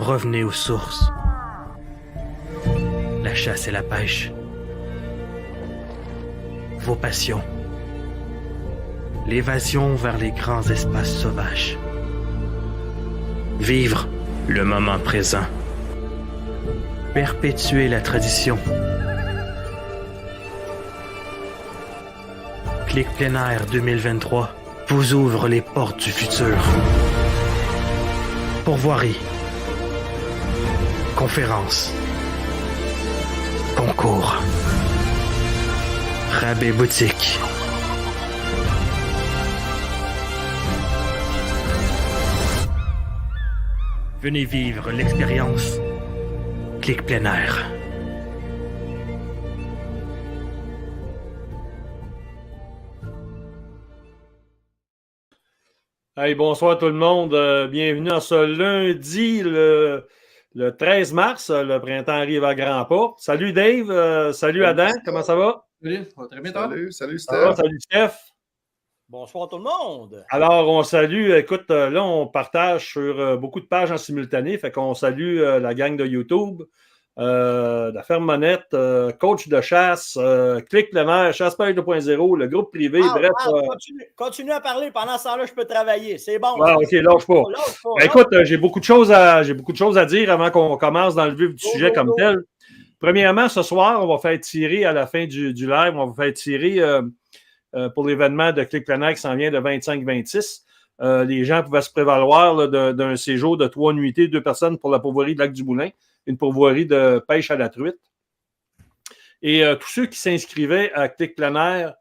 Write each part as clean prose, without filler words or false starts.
revenez aux sources. La chasse et la pêche. Vos passions. L'évasion vers les grands espaces sauvages. Vivre le moment présent. Perpétuer la tradition. Clic plein air 2023 vous ouvre les portes du futur. Pourvoirie. Conférences. Concours. Rabais boutique. Venez vivre l'expérience Clic plein air. Hey, bonsoir tout le monde. Bienvenue en ce lundi, le 13 mars. Le printemps arrive à grands pas. Salut Dave. Salut Adam. Comment ça va? Salut, ça va très bien, toi? Salut Steph. Salut Steph. Bonsoir tout le monde. Alors, on salue, écoute, là, on partage sur beaucoup de pages en simultané, fait qu'on salue la gang de YouTube, la Ferme Monette, Coach de chasse, Clic plein air, Chasse-Pêche 2.0, le groupe privé, bref. Continue à parler, pendant ce temps-là, je peux travailler, c'est bon. Ah, OK, lâche pas. Écoute, j'ai beaucoup de choses à dire avant qu'on commence dans le vif du sujet comme tel. Premièrement, ce soir, on va faire tirer à la fin du live, on va faire tirer... pour l'événement de Clic plein air qui s'en vient de 25-26. Les gens pouvaient se prévaloir là, d'un séjour de 3 nuitées, 2 personnes pour la pourvoirie de Lac-du-Moulin, une pourvoirie de pêche à la truite. Et tous ceux qui s'inscrivaient à Clic plein air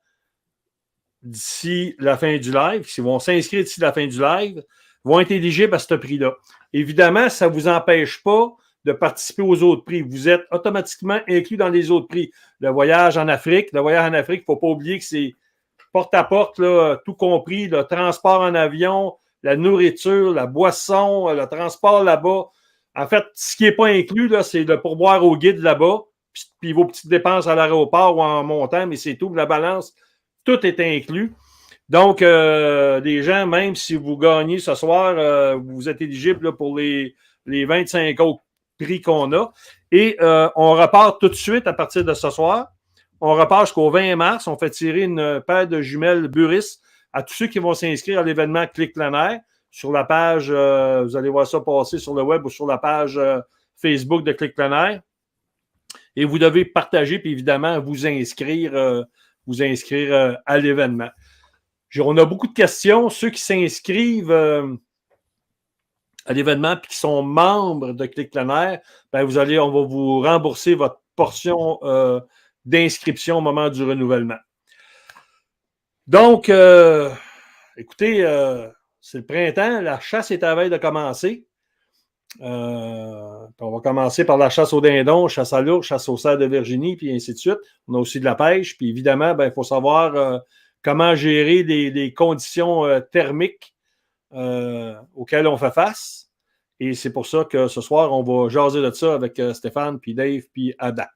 d'ici la fin du live, qui vont s'inscrire d'ici la fin du live, vont être éligibles à ce prix-là. Évidemment, ça ne vous empêche pas de participer aux autres prix. Vous êtes automatiquement inclus dans les autres prix. Le voyage en Afrique, il ne faut pas oublier que c'est porte-à-porte, là, tout compris, le transport en avion, la nourriture, la boisson, le transport là-bas. En fait, ce qui n'est pas inclus, là, c'est le pourboire au guide là-bas, puis vos petites dépenses à l'aéroport ou en montant, mais c'est tout. La balance, tout est inclus. Donc, les gens, même si vous gagnez ce soir, vous êtes éligible là, pour les 25 autres prix qu'on a. Et on repart tout de suite à partir de ce soir. On repart jusqu'au 20 mars. On fait tirer une paire de jumelles Buris à tous ceux qui vont s'inscrire à l'événement Clic plein air. Sur la page, vous allez voir ça passer sur le web ou sur la page Facebook de Clic plein air. Et vous devez partager, puis évidemment, vous inscrire à l'événement. On a beaucoup de questions. Ceux qui s'inscrivent à l'événement et qui sont membres de Clic plein air, ben on va vous rembourser votre portion d'inscription au moment du renouvellement. Donc, écoutez, c'est le printemps, la chasse est à la veille de commencer. On va commencer par la chasse au dindon, chasse à l'ours, chasse au cerf de Virginie, puis ainsi de suite. On a aussi de la pêche, puis évidemment, il faut savoir comment gérer les conditions thermiques auxquelles on fait face. Et c'est pour ça que ce soir, on va jaser de ça avec Stéphane, puis Dave, puis Adam.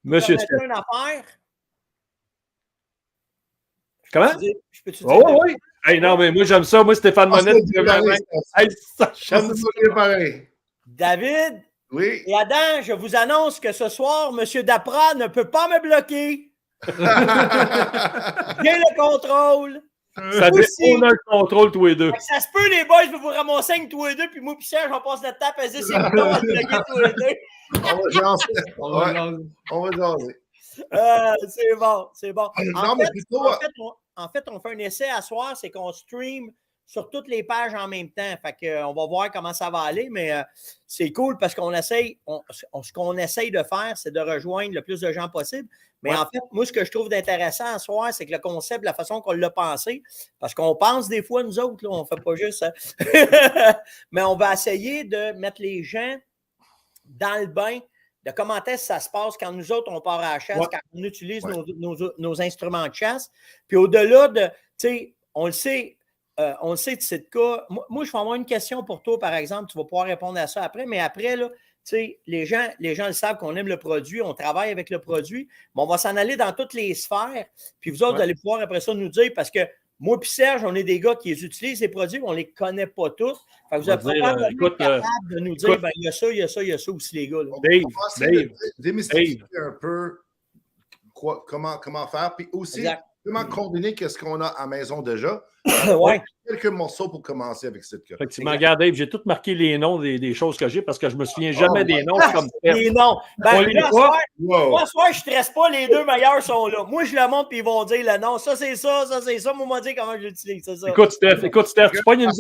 Monsieur Stéphane. Une affaire? Comment? Je peux-tu dire? Oh, oui! Hey, non, mais moi, j'aime ça. Moi, Stéphane Monette. David oui. Et Adam, je vous annonce que ce soir, M. Daprat ne peut pas me bloquer. J'ai le contrôle. Ça on a le contrôle tous les deux. Ça se peut, les boys, je vais vous ramasser avec tous les deux, puis moi et Serge, on passe notre temps à peser ses boutons à se bloquer tous les deux. On va jaser. C'est bon, c'est bon. En fait, on fait un essai à soir, c'est qu'on stream sur toutes les pages en même temps. Fait qu'on va voir comment ça va aller, mais c'est cool parce qu'on essaye, ce qu'on essaye de faire, c'est de rejoindre le plus de gens possible. Mais en fait, moi, ce que je trouve d'intéressant à soir, c'est que le concept, la façon qu'on l'a pensé, parce qu'on pense des fois, nous autres, là, on ne fait pas juste ça. Mais on va essayer de mettre les gens dans le bain de comment est-ce que ça se passe quand nous autres, on part à la chasse, quand on utilise nos instruments de chasse. Puis au-delà de, tu sais, on le sait, c'est le cas. Moi, je vais avoir une question pour toi, par exemple. Tu vas pouvoir répondre à ça après. Mais après, là, tu sais, les gens le savent qu'on aime le produit, on travaille avec le produit. Mais on va s'en aller dans toutes les sphères. Puis vous autres, vous allez pouvoir après ça nous dire, parce que moi et Serge, on est des gars qui utilisent ces produits, on ne les connaît pas tous. Fait que vous êtes probablement capable de nous dire, il y a ça, il y a ça, il y a ça aussi, les gars. Là. Dave, démystifier un peu comment faire, puis aussi comment combiner ce qu'on a à la maison déjà. Ouais. Quelques morceaux pour commencer avec cette carte. Effectivement, regarde, Dave, j'ai tout marqué les noms des choses que j'ai parce que je ne me souviens jamais des noms comme ça. Les noms. Ben, moi, ce soir, je ne stresse pas, les deux meilleurs sont là. Moi, je le montre puis ils vont dire le nom. Ça, c'est ça, ça, c'est ça. Moi, on m'a dit comment je l'utilise. C'est ça. Écoute, Steph, tu pognes une.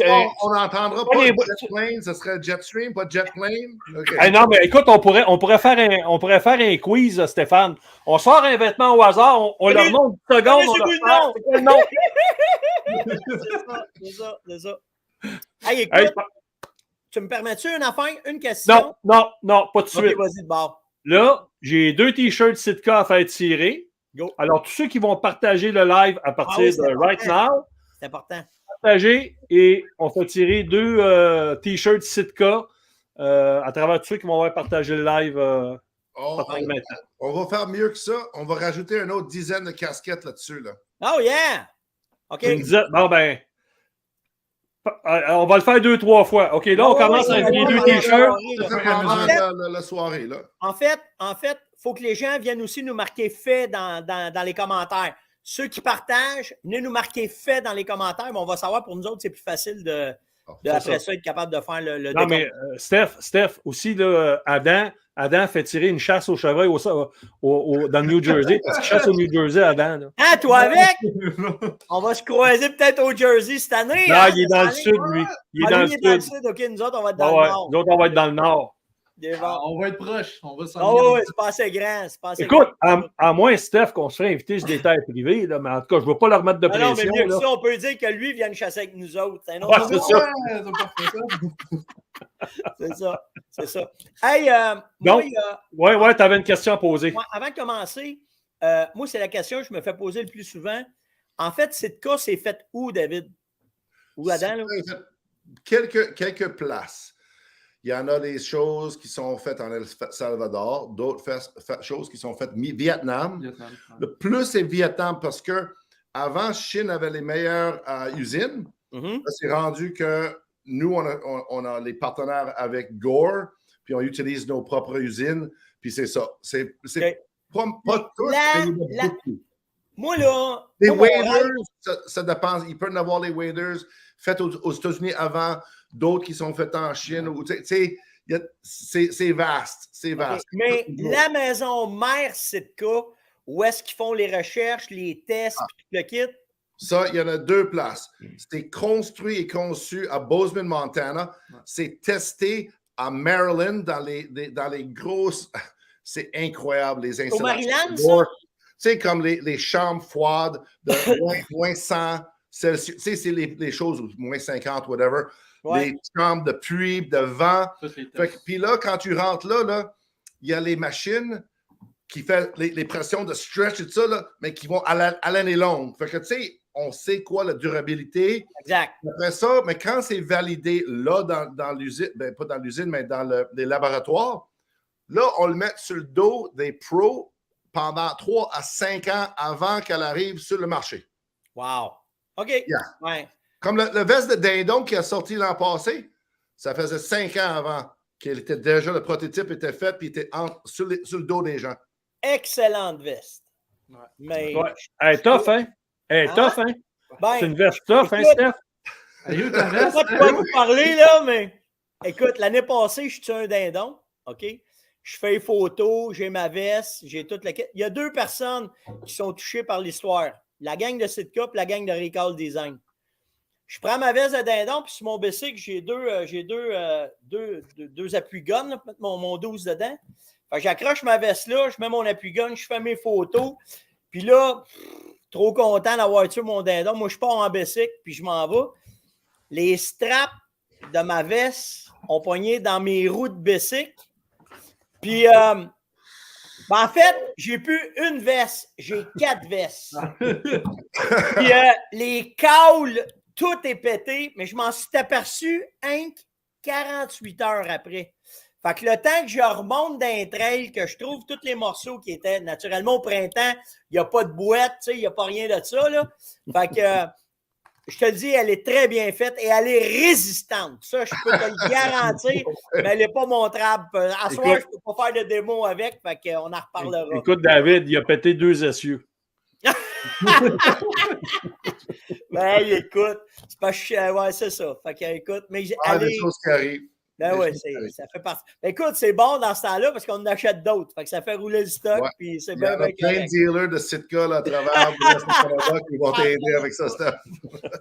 On n'entendra pas Jetplane, ce serait Jetstream, pas Jetplane. Okay. Non, mais écoute, on pourrait faire un quiz, Stéphane. On sort un vêtement au hasard, on leur montre 10 secondes. C'est quel nom? C'est ça. Hey, écoute, tu me permets-tu une affaire, une question? Non, pas de suite. Okay, vas-y de bord. Là, j'ai 2 t-shirts Sitka à faire tirer. Go. Alors, tous ceux qui vont partager le live à partir de right now, c'est important. Partager et on fait tirer 2 t-shirts Sitka à travers tous ceux qui vont avoir partagé le live. On va faire mieux que ça. On va rajouter une autre dizaine de casquettes là-dessus. Là. Oh yeah! OK. Bon, ben, on va le faire 2-3 fois. OK, là, on commence avec les 2 t-shirts. La soirée, là. En fait, il faut que les gens viennent aussi nous marquer fait dans les commentaires. Ceux qui partagent, venez nous marquer fait dans les commentaires, mais on va savoir pour nous autres, c'est plus facile après ça, être capable de faire le non, mais Steph, aussi, là, Adam fait tirer une chasse au chevreuil dans le New Jersey. Parce qu'il chasse au New Jersey, Adam. Là. Ah, toi avec? On va se croiser peut-être au Jersey cette année. Non, il est dans le sud, lui. Il est dans le sud. OK, nous autres, on va être dans le nord. Nous autres, on va être dans le nord. On va être proche. On va oui, c'est pas assez grand. Écoute, à moins, Steph, qu'on se ferait inviter sur des terres privées, là, mais en tout cas, je ne veux pas leur mettre de pression. Non, mais mieux que ça, on peut dire que lui vienne chasser avec nous autres. C'est ça. Hey, ouais, tu avais une question à poser. Avant de commencer, moi, c'est la question que je me fais poser le plus souvent. En fait, Sitka, c'est fait où, David? Où, Adam? Là? Quelques places. Il y en a des choses qui sont faites en El Salvador, d'autres choses qui sont faites Vietnam. Le plus, c'est Vietnam parce que avant, Chine avait les meilleures usines. Mm-hmm. C'est rendu que nous, on a les partenaires avec Gore, puis on utilise nos propres usines, puis c'est ça. C'est pas tout, mais beaucoup. Moi, là... Les waders, ça dépend. Il peut y avoir les waders faits aux États-Unis avant, d'autres qui sont faits en Chine. C'est vaste. C'est vaste. Okay. Mais la maison mère Sitka, où est-ce qu'ils font les recherches, les tests, le kit? Ça, il y en a 2 places. C'est construit et conçu à Bozeman, Montana. C'est testé à Maryland, dans les grosses... C'est incroyable, les installations. Au Maryland, ça? Tu sais, comme les chambres froides de moins 100 Celsius. Tu sais, c'est les choses, moins 50, whatever. Ouais. Les chambres de pluie, de vent. Puis là, quand tu rentres là, il y a les machines qui font les pressions de stretch et tout ça, là, mais qui vont à l'année longue. Fait que, tu sais, on sait quoi la durabilité. Exact. Après ça, mais quand c'est validé là, dans l'usine, ben, pas dans l'usine, mais dans les laboratoires, là, on le met sur le dos des pros pendant 3 à 5 ans avant qu'elle arrive sur le marché. Wow. OK. Yeah. Ouais. Comme le veste de dindon qui a sorti l'an passé, ça faisait 5 ans avant le prototype était fait et était sur le dos des gens. Excellente veste. Ouais. Mais... Elle est tough, hein? Tough, hein? Ben, c'est une veste tough, hein, Steph? Je ne sais pas de quoi vous parler, là, mais écoute, l'année passée, je suis un dindon, OK? Je fais les photos, j'ai ma veste, j'ai toute la... Il y a 2 personnes qui sont touchées par l'histoire. La gang de Sitka et la gang de Recall Design. Je prends ma veste de dindon, puis sur mon bicycle, j'ai deux appuis-guns, pour mettre mon 12 dedans. Fait que j'accroche ma veste là, je mets mon appui-gun, je fais mes photos. Puis là, trop content d'avoir tué mon dindon. Moi, je pars en bicycle, puis je m'en vais. Les straps de ma veste ont pogné dans mes roues de bicycle. Puis, en fait, j'ai plus une veste, j'ai 4 vestes. Puis, les caules, tout est pété, mais je m'en suis aperçu 48 heures après. Fait que le temps que je remonte d'un trail, que je trouve tous les morceaux qui étaient naturellement au printemps, il n'y a pas de boîte, il n'y a pas rien de ça. Là. Fait que je te le dis, elle est très bien faite et elle est résistante. Ça, je peux te le garantir, mais elle n'est pas montrable. À soir, je ne peux pas faire de démo avec, fait qu'on en reparlera. Écoute, David, il a pété 2 essieux. Ben, écoute, c'est pas chiant. Ouais, c'est ça. Fait que, écoute, mais des allez. choses qui arrivent. Ben oui, ça fait partie. Ben, écoute, c'est bon dans ce temps-là parce qu'on en achète d'autres. Fait que ça fait rouler le stock. Ouais. Puis c'est Il y a bien plein de dealers de Sitka là, à travers le reste du Canada qui vont t'aider avec ça, Steph.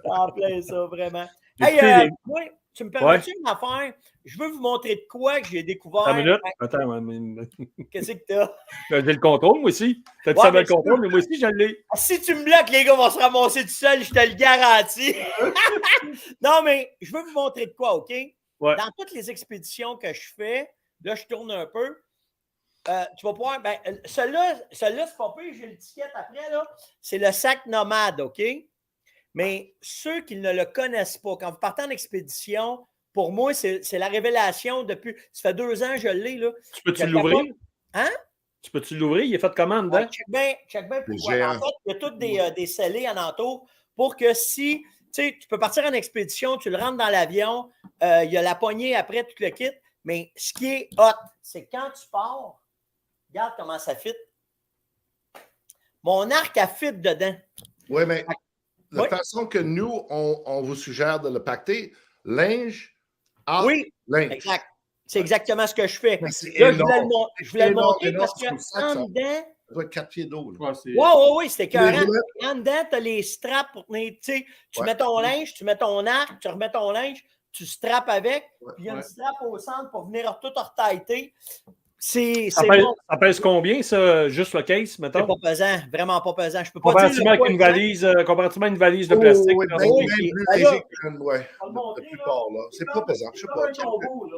en plein ça, vraiment. Écoutez, Hey, moi, tu me permets-tu une affaire? Je veux vous montrer de quoi que j'ai découvert. Attends une minute. Attends, qu'est-ce que t'as? j'ai le contrôle, moi aussi. T'as dit ça avec le contrôle, mais moi aussi, je l'ai. Si tu me bloques, les gars vont se ramasser tout seuls, je te le garantis. Non, mais je veux vous montrer de quoi, OK? Ouais. Dans toutes les expéditions que je fais, là, je tourne un peu. Tu vas pouvoir. Ben, celui-là, c'est pas pire, j'ai l'étiquette après, là. C'est le sac nomade, OK? Mais ceux qui ne le connaissent pas, quand vous partez en expédition, pour moi, c'est la révélation depuis. Ça fait 2 ans que je l'ai, là. Tu peux-tu l'ouvrir? Hein? Tu peux-tu l'ouvrir? Il est fait comment dedans? Ouais, check bien pourquoi. En fait, il y a toutes des scellés en entour pour que si. Tu sais, tu peux partir en expédition, tu le rentres dans l'avion, il y a la poignée après, tout le kit. Mais ce qui est hot, c'est quand tu pars, regarde comment ça fit. Mon arc a fit dedans. Oui, mais la façon que nous, on vous suggère de le pacter, linge, linge. Exact. C'est exactement ce que je fais. Là, je voulais le montrer parce qu'en dedans. Ça doit être 4 pieds d'eau. Oui, c'était écœurant. En dedans, tu as les straps pour tenir. Tu mets ton linge, tu mets ton arc, tu remets ton linge, tu strappes avec, puis il y a une strap au centre pour venir tout retailler. Ça pèse combien, ça, juste le case, mettons? C'est pas pesant, vraiment pas pesant. Je peux pas comparativement avec une valise, comparativement à une valise de plastique. Oui, même plus léger que la plupart. C'est pas pesant, je sais pas.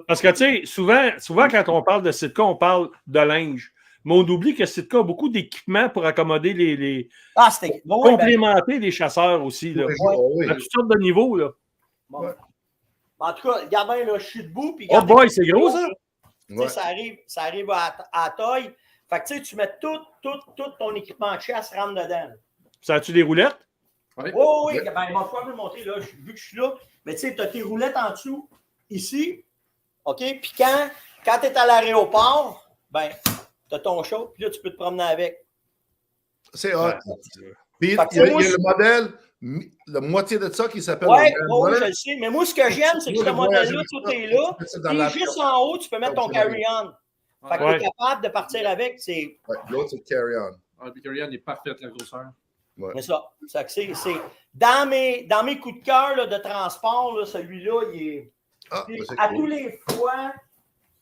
Parce que, tu sais, souvent, quand on parle de Sitka, on parle de linge. Mais on oublie que Sitka a beaucoup d'équipements pour accommoder complémenter les chasseurs aussi. Là. À toutes sortes de niveaux. Là. Bon. En tout cas, regarde bien, là, je suis debout. Puis oh boy, c'est gros, ça! Ça arrive à taille. Fait que tu sais, tu mets tout ton équipement de chasse rentre dedans. Ça a-tu des roulettes? Oui. Ben, il va falloir me le montrer, là, vu que je suis là. Mais tu sais, tu as tes roulettes en dessous, ici. OK? Puis quand tu es à l'aéroport, ben, tu as ton show, puis là, tu peux te promener avec. C'est hot. Puis il y a le modèle, la moitié de ça qui s'appelle. Oui, je le sais. Mais moi, ce que j'aime, c'est que ce modèle-là, tout est là. Et juste en haut, tu peux mettre ton carry-on. Fait que tu es capable de partir avec. L'autre, c'est le carry-on. Le carry-on est parfait, la grosseur. C'est ça. C'est dans mes coups de cœur là, de transport, là, celui-là, il est. À tous les fois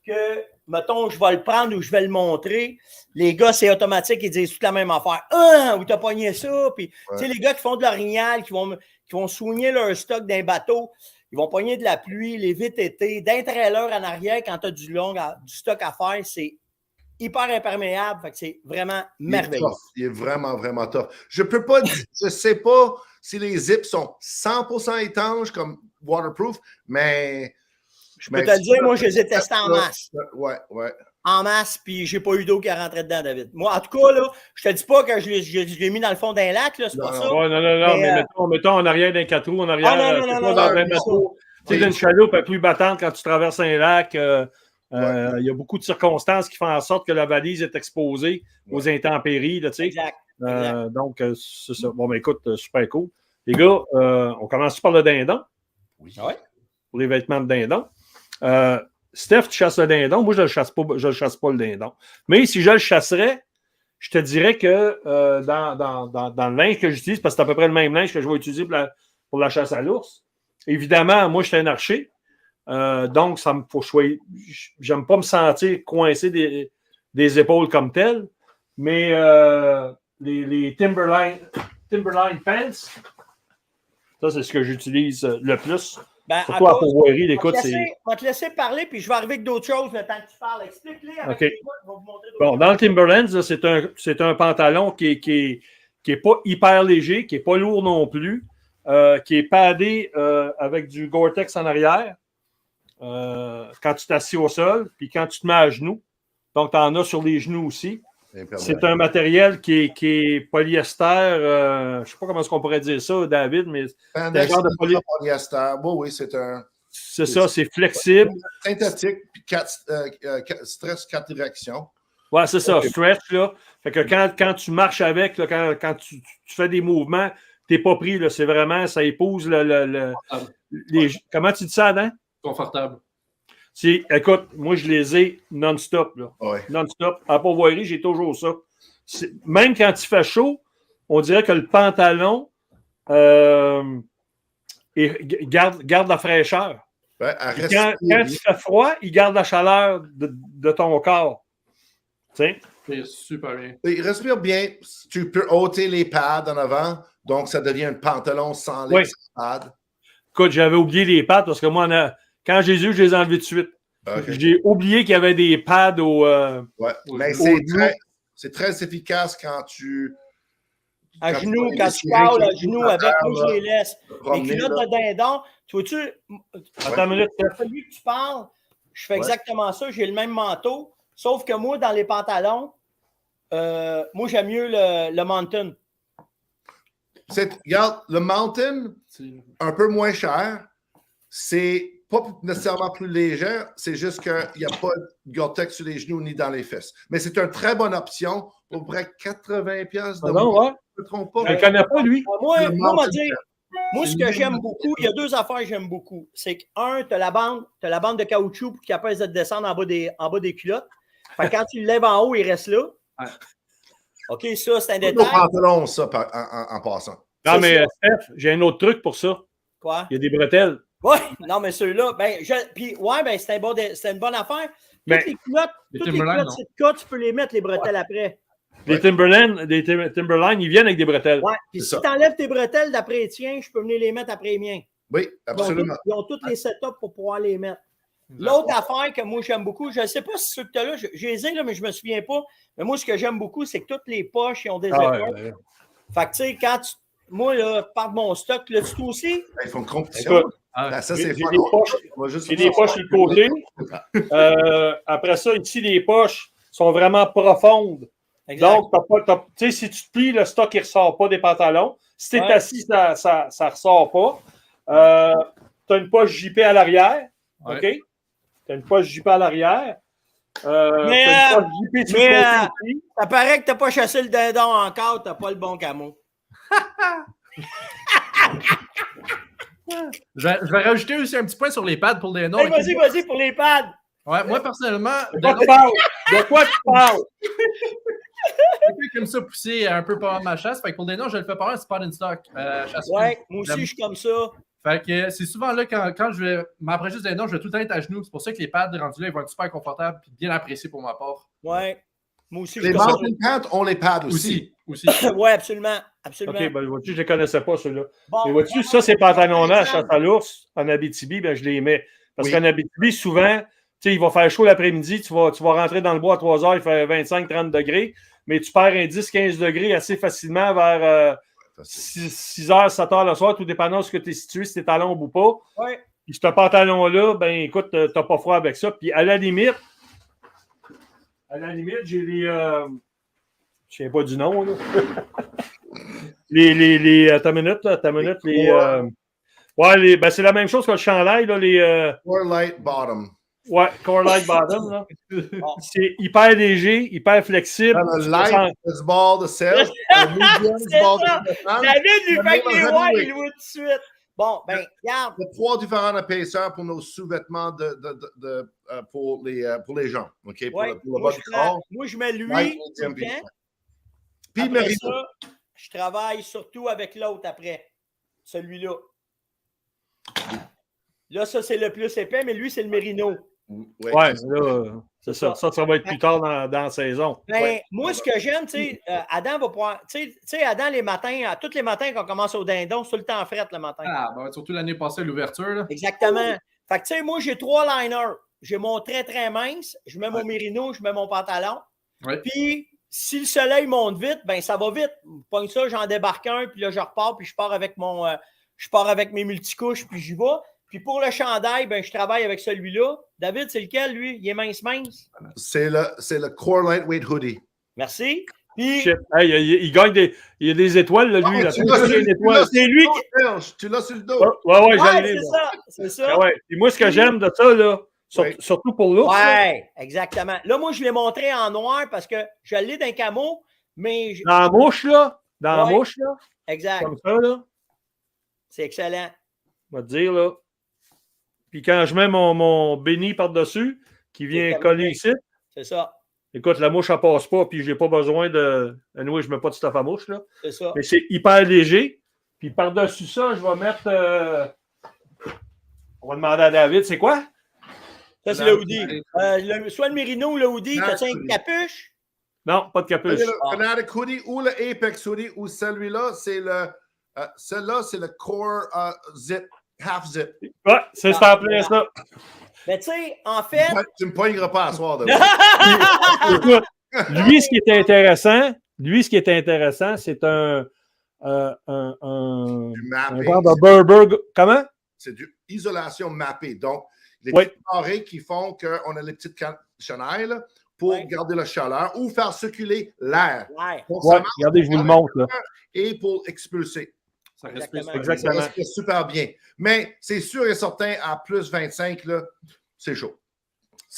que, mettons, je vais le prendre ou je vais le montrer, les gars, c'est automatique, ils disent toute la même affaire. Où t'as pogné ça? Puis, tu sais, les gars qui font de l'orignal, qui vont soigner leur stock d'un bateau, ils vont pogner de la pluie, les VTT, d'un trailer en arrière quand tu as du stock à faire, c'est hyper imperméable. Fait que c'est vraiment merveilleux. Il est vraiment, vraiment tough. Je peux pas dire, je sais pas si les zips sont 100% étanches comme waterproof, mais je peux te le dire, moi, je les ai testés en masse. Ouais. En masse, puis j'ai pas eu d'eau qui est rentrée dedans, David. Moi, en tout cas, là, je te dis pas que je l'ai mis dans le fond d'un lac, là, c'est pas ça. Non, mais mettons en arrière d'un 4 roues, en arrière, non, dans un bateau. Tu sais, une chaloupe est plus battante quand tu traverses un lac. Il y a beaucoup de circonstances qui font en sorte que la valise est exposée aux intempéries, là, tu sais. Exact. Donc, c'est ça. Bon, ben écoute, super cool. Les gars, on commence par le dindon. Oui. Pour les vêtements de dindon. Steph, tu chasses le dindon. Moi, je ne chasse pas le dindon. Mais si je le chasserais, je te dirais que dans le linge que j'utilise, parce que c'est à peu près le même linge que je vais utiliser pour la chasse à l'ours, évidemment, moi, je suis un archer. Donc, ça me faut choisir. J'aime pas me sentir coincé des épaules comme tel. Mais les Timberline Pants, ça, c'est ce que j'utilise le plus. Ben, surtout à Pourvoirie, écoute, c'est... Je vais te laisser parler, puis je vais arriver avec d'autres choses le temps que tu parles. Explique-les avec les gars, je vais vous montrer d'autres choses. Dans le Timberlands, c'est un pantalon qui est pas hyper léger, qui n'est pas lourd non plus, qui est padé avec du Gore-Tex en arrière quand tu t'assis au sol, puis quand tu te mets à genoux. Donc, tu en as sur les genoux aussi. C'est un matériel qui est polyester. Je ne sais pas comment est-ce qu'on pourrait dire ça, David, mais c'est un genre de polyester. Oui, c'est un... C'est ça, c'est flexible. Synthétique, puis stress 4 directions. Oui, c'est ça, stretch, là. Fait que quand tu marches avec, là, quand tu fais des mouvements, tu n'es pas pris, là. C'est vraiment, ça épouse comment tu dis ça, Adam? Confortable. Écoute, moi, je les ai non-stop, là. Ouais. Non-stop. À Pourvoirie, j'ai toujours ça. Même quand il fait chaud, on dirait que le pantalon garde la fraîcheur. Ouais, quand il fait froid, il garde la chaleur de ton corps. C'est super bien. Il respire bien. Tu peux ôter les pads en avant, donc ça devient un pantalon sans les pads. Écoute, j'avais oublié les pads parce que moi, quand j'ai eu, je les ai enlevés tout de suite. Okay. J'ai oublié qu'il y avait des pads mais c'est très efficace quand tu... À genoux, quand tu parles à genoux avec, moi je les laisse. Les culottes de dindon, tu vois-tu, attends une minute. celui que tu parles, je fais exactement ça, j'ai le même manteau, sauf que moi, dans les pantalons, moi j'aime mieux le Mountain. Regarde, le Mountain, un peu moins cher, c'est pas nécessairement plus léger, c'est juste qu'il n'y a pas de Gore-Tex sur les genoux ni dans les fesses. Mais c'est une très bonne option pour près 80$ de moins. Je ne me trompe pas. Je ne connais pas, lui. Moi, ce que j'aime beaucoup, il y a deux affaires que j'aime beaucoup. C'est que, tu as la bande de caoutchouc pour qu'il capable de descendre en bas des culottes. Fait que quand tu le lèves en haut, il reste là. OK, ça, c'est un détail. C'est pantalon, ça, en passant. Non, mais Steph, j'ai un autre truc pour ça. Quoi? Il y a des bretelles. Oui, non, mais ceux-là, c'est une bonne affaire. Toutes les culottes, tu peux les mettre, les bretelles après. Les Timberline, ils viennent avec des bretelles. Oui, puis si tu enlèves tes bretelles d'après les tiens, je peux venir les mettre après les miens. Oui, absolument. Ils ont tous les setups pour pouvoir les mettre. L'autre affaire que moi j'aime beaucoup, je ne sais pas si ceux que tu as là, j'ai les ai là, mais je ne me souviens pas. Mais moi, ce que j'aime beaucoup, c'est que toutes les poches ils ont des épaules. Fait que tu sais, moi, là, par mon stock, là, tu aussi? Ils font une compétition. Ça, c'est j'ai des poches sur le côté. Après ça, ici, les poches sont vraiment profondes. Exact. Donc, tu sais, si tu te plies, le stock, il ne ressort pas des pantalons. Si tu es assis, ça ne ressort pas. Tu as une poche JP à l'arrière. OK? Tu as une poche JP à l'arrière. Mais ça paraît que tu n'as pas chassé le dindon encore, tu n'as pas le bon camo. Je vais rajouter aussi un petit point sur les pads pour les noms. Hey, vas-y pour les pads. Ouais, moi personnellement. De quoi tu parles? Comme ça, pousser un peu par ma chasse. Fait que pour des noms, je le fais par un spot in stock. Ouais, moi aussi, je suis comme ça. Fait que c'est souvent là, quand je vais m'approcher des noms, je vais tout le temps être à genoux. C'est pour ça que les pads rendus là, ils vont être super confortables et bien appréciés pour ma part. Ouais. Moi aussi, les mountain pads ont les pads aussi. Oui, absolument. OK, ben, vois-tu, je ne les connaissais pas, ceux-là. Bon, mais vois-tu, ça, ces pantalons-là, à chasse à l'ours, en Abitibi, ben, je les mets. Parce qu'en Abitibi, souvent, tu sais, il va faire chaud l'après-midi, tu vas rentrer dans le bois à 3 heures, il fait 25-30 degrés, mais tu perds un 10-15 degrés assez facilement vers 6 heures, 7 heures le soir, tout dépendant de ce que tu es situé, si tu es à l'ombre ou pas. Oui. Puis ce pantalon-là, ben écoute, tu n'as pas froid avec ça. Puis à la limite, j'ai les. Je ne sais pas du nom, là. Ta minute. Ben, c'est la même chose que le chandail, là, les. Core Light Bottom. Ouais, Core Light Bottom, là. C'est hyper léger, hyper flexible. Le light baseball de sel. David lui fait que les ouais, il voit tout de suite. Bon, ben, regarde. Il y a 3 différents épaisseurs pour nos sous-vêtements pour les gens. OK? Pour le bas du corps. Moi, je mets lui. Puis, après ça, je travaille surtout avec l'autre après. Celui-là. Là, ça, c'est le plus épais, mais lui, c'est le mérino. Ouais, là, c'est ça. Ça va être plus tard dans la saison. Ben, moi, ce que j'aime, tu sais, Adam va pouvoir. Tu sais, Adam, les matins, tous les matins qu'on commence au dindon, c'est tout le temps fret le matin. Ah, ben, surtout l'année passée, l'ouverture. Là. Exactement. Fait que, tu sais, moi, j'ai 3 liners. J'ai mon très, très mince. Je mets mon mérino, je mets mon pantalon. Puis, si le soleil monte vite, ben ça va vite. Je pogne ça, j'en débarque un, puis là, je repars, puis je pars avec mes multicouches, puis j'y vais. Puis pour le chandail, ben, je travaille avec celui-là. David, c'est lequel, lui? Il est mince? C'est le Core Lightweight Hoodie. Merci. Puis, Shit. Hey, il gagne il y a des étoiles, là, lui. Là. Tu l'as C'est lui qui. Tu l'as sur le dos. Ouais, j'en ai. c'est ça. C'est ça. Ah ouais. Et moi, ce que j'aime de ça, là, surtout pour l'ours. Ouais, exactement. Là, moi, je l'ai montré en noir parce que je l'ai d'un camo, mais. Dans la mouche, là. Dans la mouche, là. Exact. Comme ça, là. C'est excellent. On va te dire, là. Puis quand je mets mon béni par-dessus, qui vient coller ici. C'est ça. Écoute, la mouche, elle passe pas, puis j'ai pas besoin de. Anyway, je mets pas de stuff à mouche, là. C'est ça. Mais c'est hyper léger. Puis par-dessus ça, je vais mettre. On va demander à David, c'est quoi? Ça, c'est le hoodie. Soit le Merino ou le hoodie. T'as-tu une capuche? Non, pas de capuche. Le Fanatic Hoodie ou le Apex Hoodie ou celui-là, c'est le. Celui-là, c'est le Core Zip, Half Zip. Ouais, c'est en plein ça. Mais tu sais, en fait. Tu me poigneras pas à soir. Écoute, lui, ce qui est intéressant, c'est un genre de Burberry. Comment? C'est du isolation mappée. Donc, les oui. petits carrés qui font qu'on a les petites chenilles pour garder la chaleur ou faire circuler l'air. Ouais, regardez, je vous le montre. Là. Et pour expulser. Ça respire exactement. Ça respire super bien. Mais c'est sûr et certain, à plus 25, là, c'est chaud.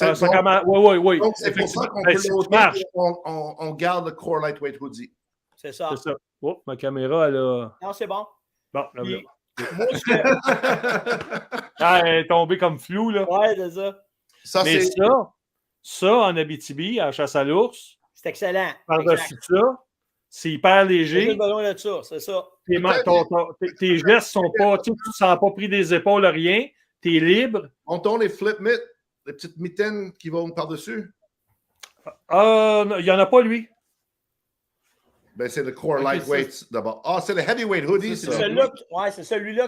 Oui. Donc, c'est pour ça qu'on peut l'ôter, on garde le Core Lightweight Hoodie. C'est ça. C'est ça. Oh, ma caméra, elle a... Non, c'est bon. Bon, là, Puis, elle est tombée comme flou, là. Ouais, c'est ça. Mais ça, en Abitibi, à la chasse à l'ours, c'est excellent. Par-dessus ça, c'est hyper léger. J'ai besoin de ça, c'est ça. Tes gestes sont pas, tu ne sens pas pris des épaules, rien. Tu es libre. On tourne les flip mitts, les petites mitaines qui vont par-dessus. Il n'y en a pas, lui. Ben, c'est le Core Lightweight d'abord. Ah, c'est le Heavyweight Hoodie. C'est celui-là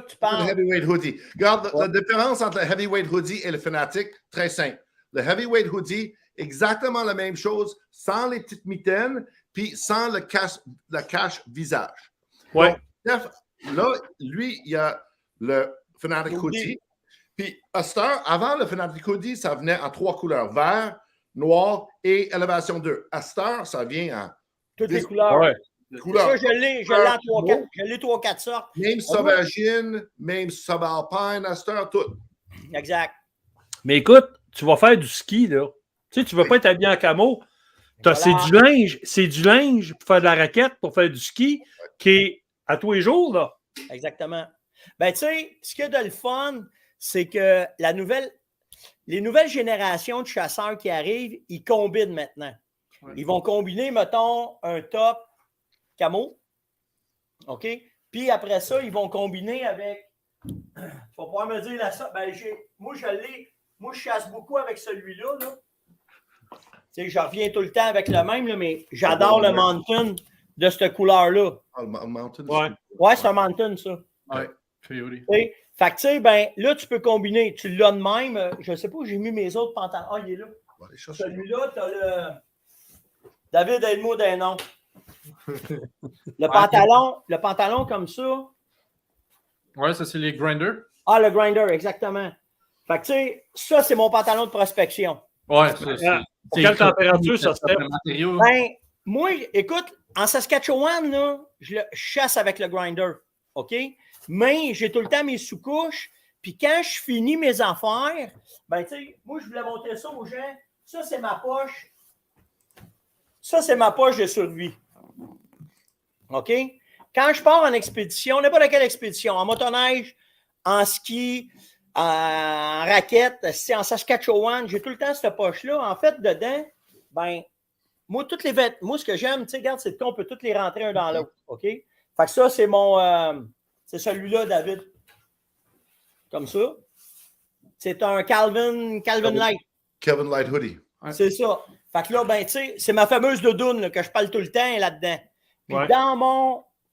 que tu parles. Le Heavyweight Hoodie. Regarde, la différence entre le Heavyweight Hoodie et le Fanatic, très simple. Le Heavyweight Hoodie, exactement la même chose, sans les petites mitaines, puis sans le cache visage. Ouais. Donc, là, lui, il y a le Fanatic Hoodie. Puis, à cette heure, avant le Fanatic Hoodie, ça venait en 3 couleurs, vert, noir et élévation 2. À cette heure, ça vient en toutes les couleurs. Ouais. Ça, je l'ai 3-4 sortes. Même sauvagine, même subalpine, à cette heure, tout. Exact. Mais écoute, tu vas faire du ski, là. Tu sais, tu ne veux pas être habillé en camo. Voilà. C'est du linge pour faire de la raquette, pour faire du ski, qui est à tous les jours, là. Exactement. Ben, tu sais, ce qu'il y a de le fun, c'est que les nouvelles générations de chasseurs qui arrivent, ils combinent maintenant. Ouais. Ils vont combiner, mettons, un top camo. OK? Puis après ça, ils vont combiner avec. Tu vas pouvoir me dire là ça. Ben, moi, je chasse beaucoup avec celui-là. Là. Tu sais, je reviens tout le temps avec le même, là, mais j'adore le Mountain de cette couleur-là. Ah, le Mountain? Ouais, c'est un Mountain, ça. Ouais. Fait que, tu sais, ben, là, tu peux combiner. Tu l'as de même. Je ne sais pas où j'ai mis mes autres pantalons. Ah, il est là. Celui-là, tu as le. David, aide-moi d'un nom. Le pantalon comme ça. Ouais, ça, c'est les grinders. Ah, le grinder, exactement. Fait que, tu sais, ça, c'est mon pantalon de prospection. Ouais, pour quelle température ça se fait? Ben, moi, écoute, en Saskatchewan, là, je chasse avec le grinder. OK? Mais j'ai tout le temps mes sous-couches. Puis quand je finis mes affaires, ben, tu sais, moi, je voulais montrer ça aux gens. Ça, c'est ma poche. Ça, c'est ma poche de survie. OK? Quand je pars en expédition, n'importe quelle expédition, en motoneige, en ski, en raquette, c'est en Saskatchewan, j'ai tout le temps cette poche-là. En fait, dedans, ben, moi, toutes les vêtements, moi, ce que j'aime, tu sais, regarde, c'est qu'on peut toutes les rentrer un dans l'autre. OK? Fait que ça, c'est mon. C'est celui-là, David. Comme ça. C'est un Calvin Light. Calvin Light Hoodie. C'est ça. Fait que là, ben, tu sais, c'est ma fameuse doudoune là, que je parle tout le temps là-dedans. Puis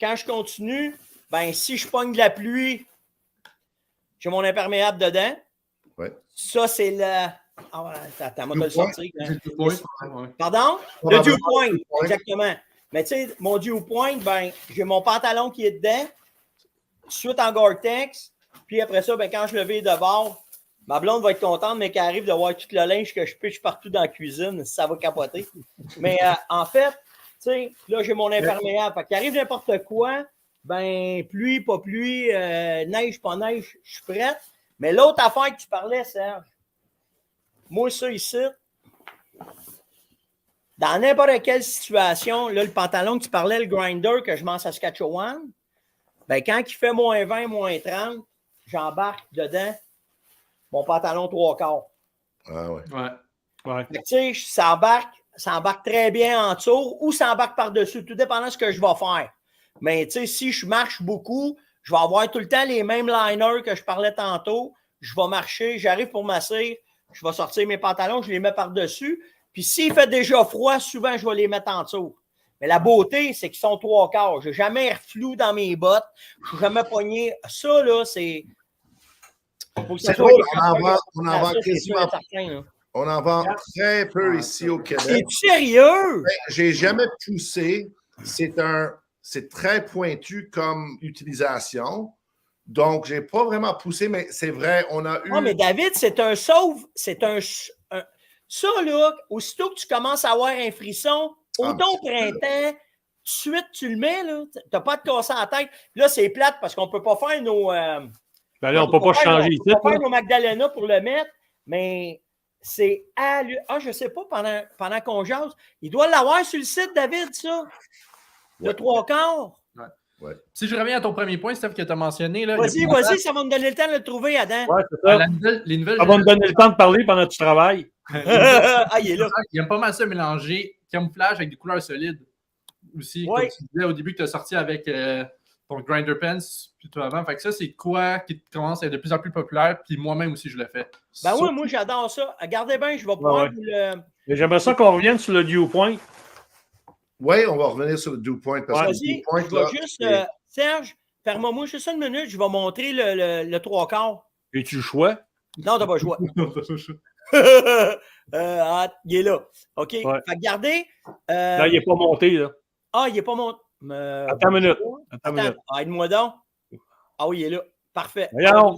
quand je continue, ben, si je pogne de la pluie, j'ai mon imperméable dedans. Ouais. Ça, c'est le. Ah, attends, moi, de le sortir. Pardon? Le Dew Point, exactement. Mais tu sais, mon Dew Point, ben, j'ai mon pantalon qui est dedans, suite en Gore-Tex, puis après ça, ben, quand je le vais de bord, Ma blonde va être contente, mais qu'elle arrive de voir tout le linge que je pitche partout dans la cuisine. Ça va capoter. Mais en fait, tu sais, là, j'ai mon imperméable. Fait qu'il arrive n'importe quoi, ben, pluie, pas pluie, neige, pas neige, je suis prête. Mais l'autre affaire que tu parlais, Serge, moi, ça ici, dans n'importe quelle situation, là, le pantalon que tu parlais, le grinder que je mets en Saskatchewan, ben, quand il fait moins 20, moins 30, j'embarque dedans mon pantalon 3/4. Ah ouais. Ouais. Tu sais, ça embarque très bien en dessous ou ça embarque par-dessus, tout dépendant de ce que je vais faire. Mais tu sais, si je marche beaucoup, je vais avoir tout le temps les mêmes liners que je parlais tantôt. Je vais marcher, j'arrive pour m'asseoir, je vais sortir mes pantalons, je les mets par-dessus. Puis s'il fait déjà froid, souvent, je vais les mettre en dessous. Mais la beauté, c'est qu'ils sont 3/4. Je n'ai jamais air flou dans mes bottes. Je ne suis jamais pogné. Ça, là, c'est... C'est drôle, on en vend très peu ici au Québec. C'est sérieux? J'ai jamais poussé. C'est très pointu comme utilisation. Donc, j'ai pas vraiment poussé, mais c'est vrai, on a eu... Non, mais David, c'est un sauve. C'est un... Ça, là, aussitôt que tu commences à avoir un frisson, autant au printemps, tout de suite, tu le mets, là. Tu n'as pas de casser en tête. Là, c'est plate parce qu'on ne peut pas faire nos... Ben là, on ne peut pas changer ici. On peut pas faire nos Magdalena pour le mettre, mais c'est je sais pas, pendant qu'on jase, il doit l'avoir sur le site, David, ça. Le 3/4. Ouais. Si je reviens à ton premier point, Steph, que tu as mentionné. Vas-y, ça va me donner le temps de le trouver, Adam. Ouais, c'est ça. Les nouvelles Ça va me donner le temps de parler pendant que tu travailles. Il est là. Il aime pas mal ça mélanger camouflage avec des couleurs solides. Aussi, comme tu disais au début que tu as sorti avec ton Grinder Pants plutôt avant. Fait que ça, c'est quoi qui commence à être de plus en plus populaire, puis moi-même aussi, je le fais. Ben oui, moi, j'adore ça. Regardez bien, je vais pouvoir vous le... Mais j'aimerais ça qu'on revienne sur le Dew Point. Oui, on va revenir sur le Dew Point. Parce que Vas-y, je vais juste... Serge, permets-moi juste une minute, je vais montrer le 3/4. Es-tu le choix? Non, t'as pas le choix. Il est là. OK. Ouais. Fait que regardez. Là, il n'est pas monté, là. Il n'est pas monté. Attends une minute. Attends, aide-moi donc. Ah oui, il est là. Parfait. Voyons.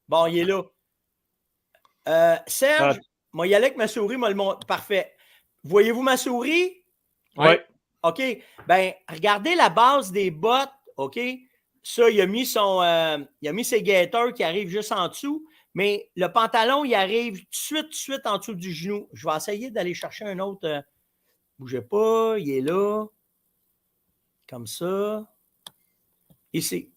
Bon, il est là. Serge, moi, il y allait avec ma souris, moi, le montre. Parfait. Voyez-vous ma souris? Oui. OK. Ben, regardez la base des bottes. OK. Ça, il a mis ses gaiters qui arrivent juste en dessous. Mais le pantalon, il arrive tout de suite en dessous du genou. Je vais essayer d'aller chercher un autre. Bougez pas, il est là. Comme ça. Ici.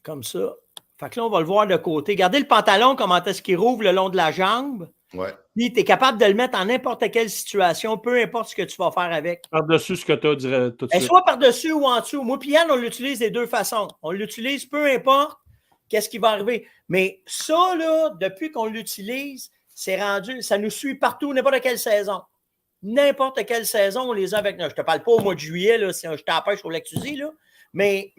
Comme ça. Fait que là, on va le voir de côté. Regardez le pantalon, comment est-ce qu'il rouvre le long de la jambe. Ouais. Puis, tu es capable de le mettre en n'importe quelle situation, peu importe ce que tu vas faire avec. Par-dessus ce que tu as dit tout de suite. Soit par-dessus ou en dessous. Moi, puis Yann, on l'utilise des deux façons. On l'utilise peu importe qu'est-ce qui va arriver. Mais ça, là, depuis qu'on l'utilise, c'est rendu, ça nous suit partout, n'importe quelle saison. N'importe quelle saison, on les a avec nous. Je ne te parle pas au mois de juillet, là, si je t'empêche au Lac-Tuzy, là, mais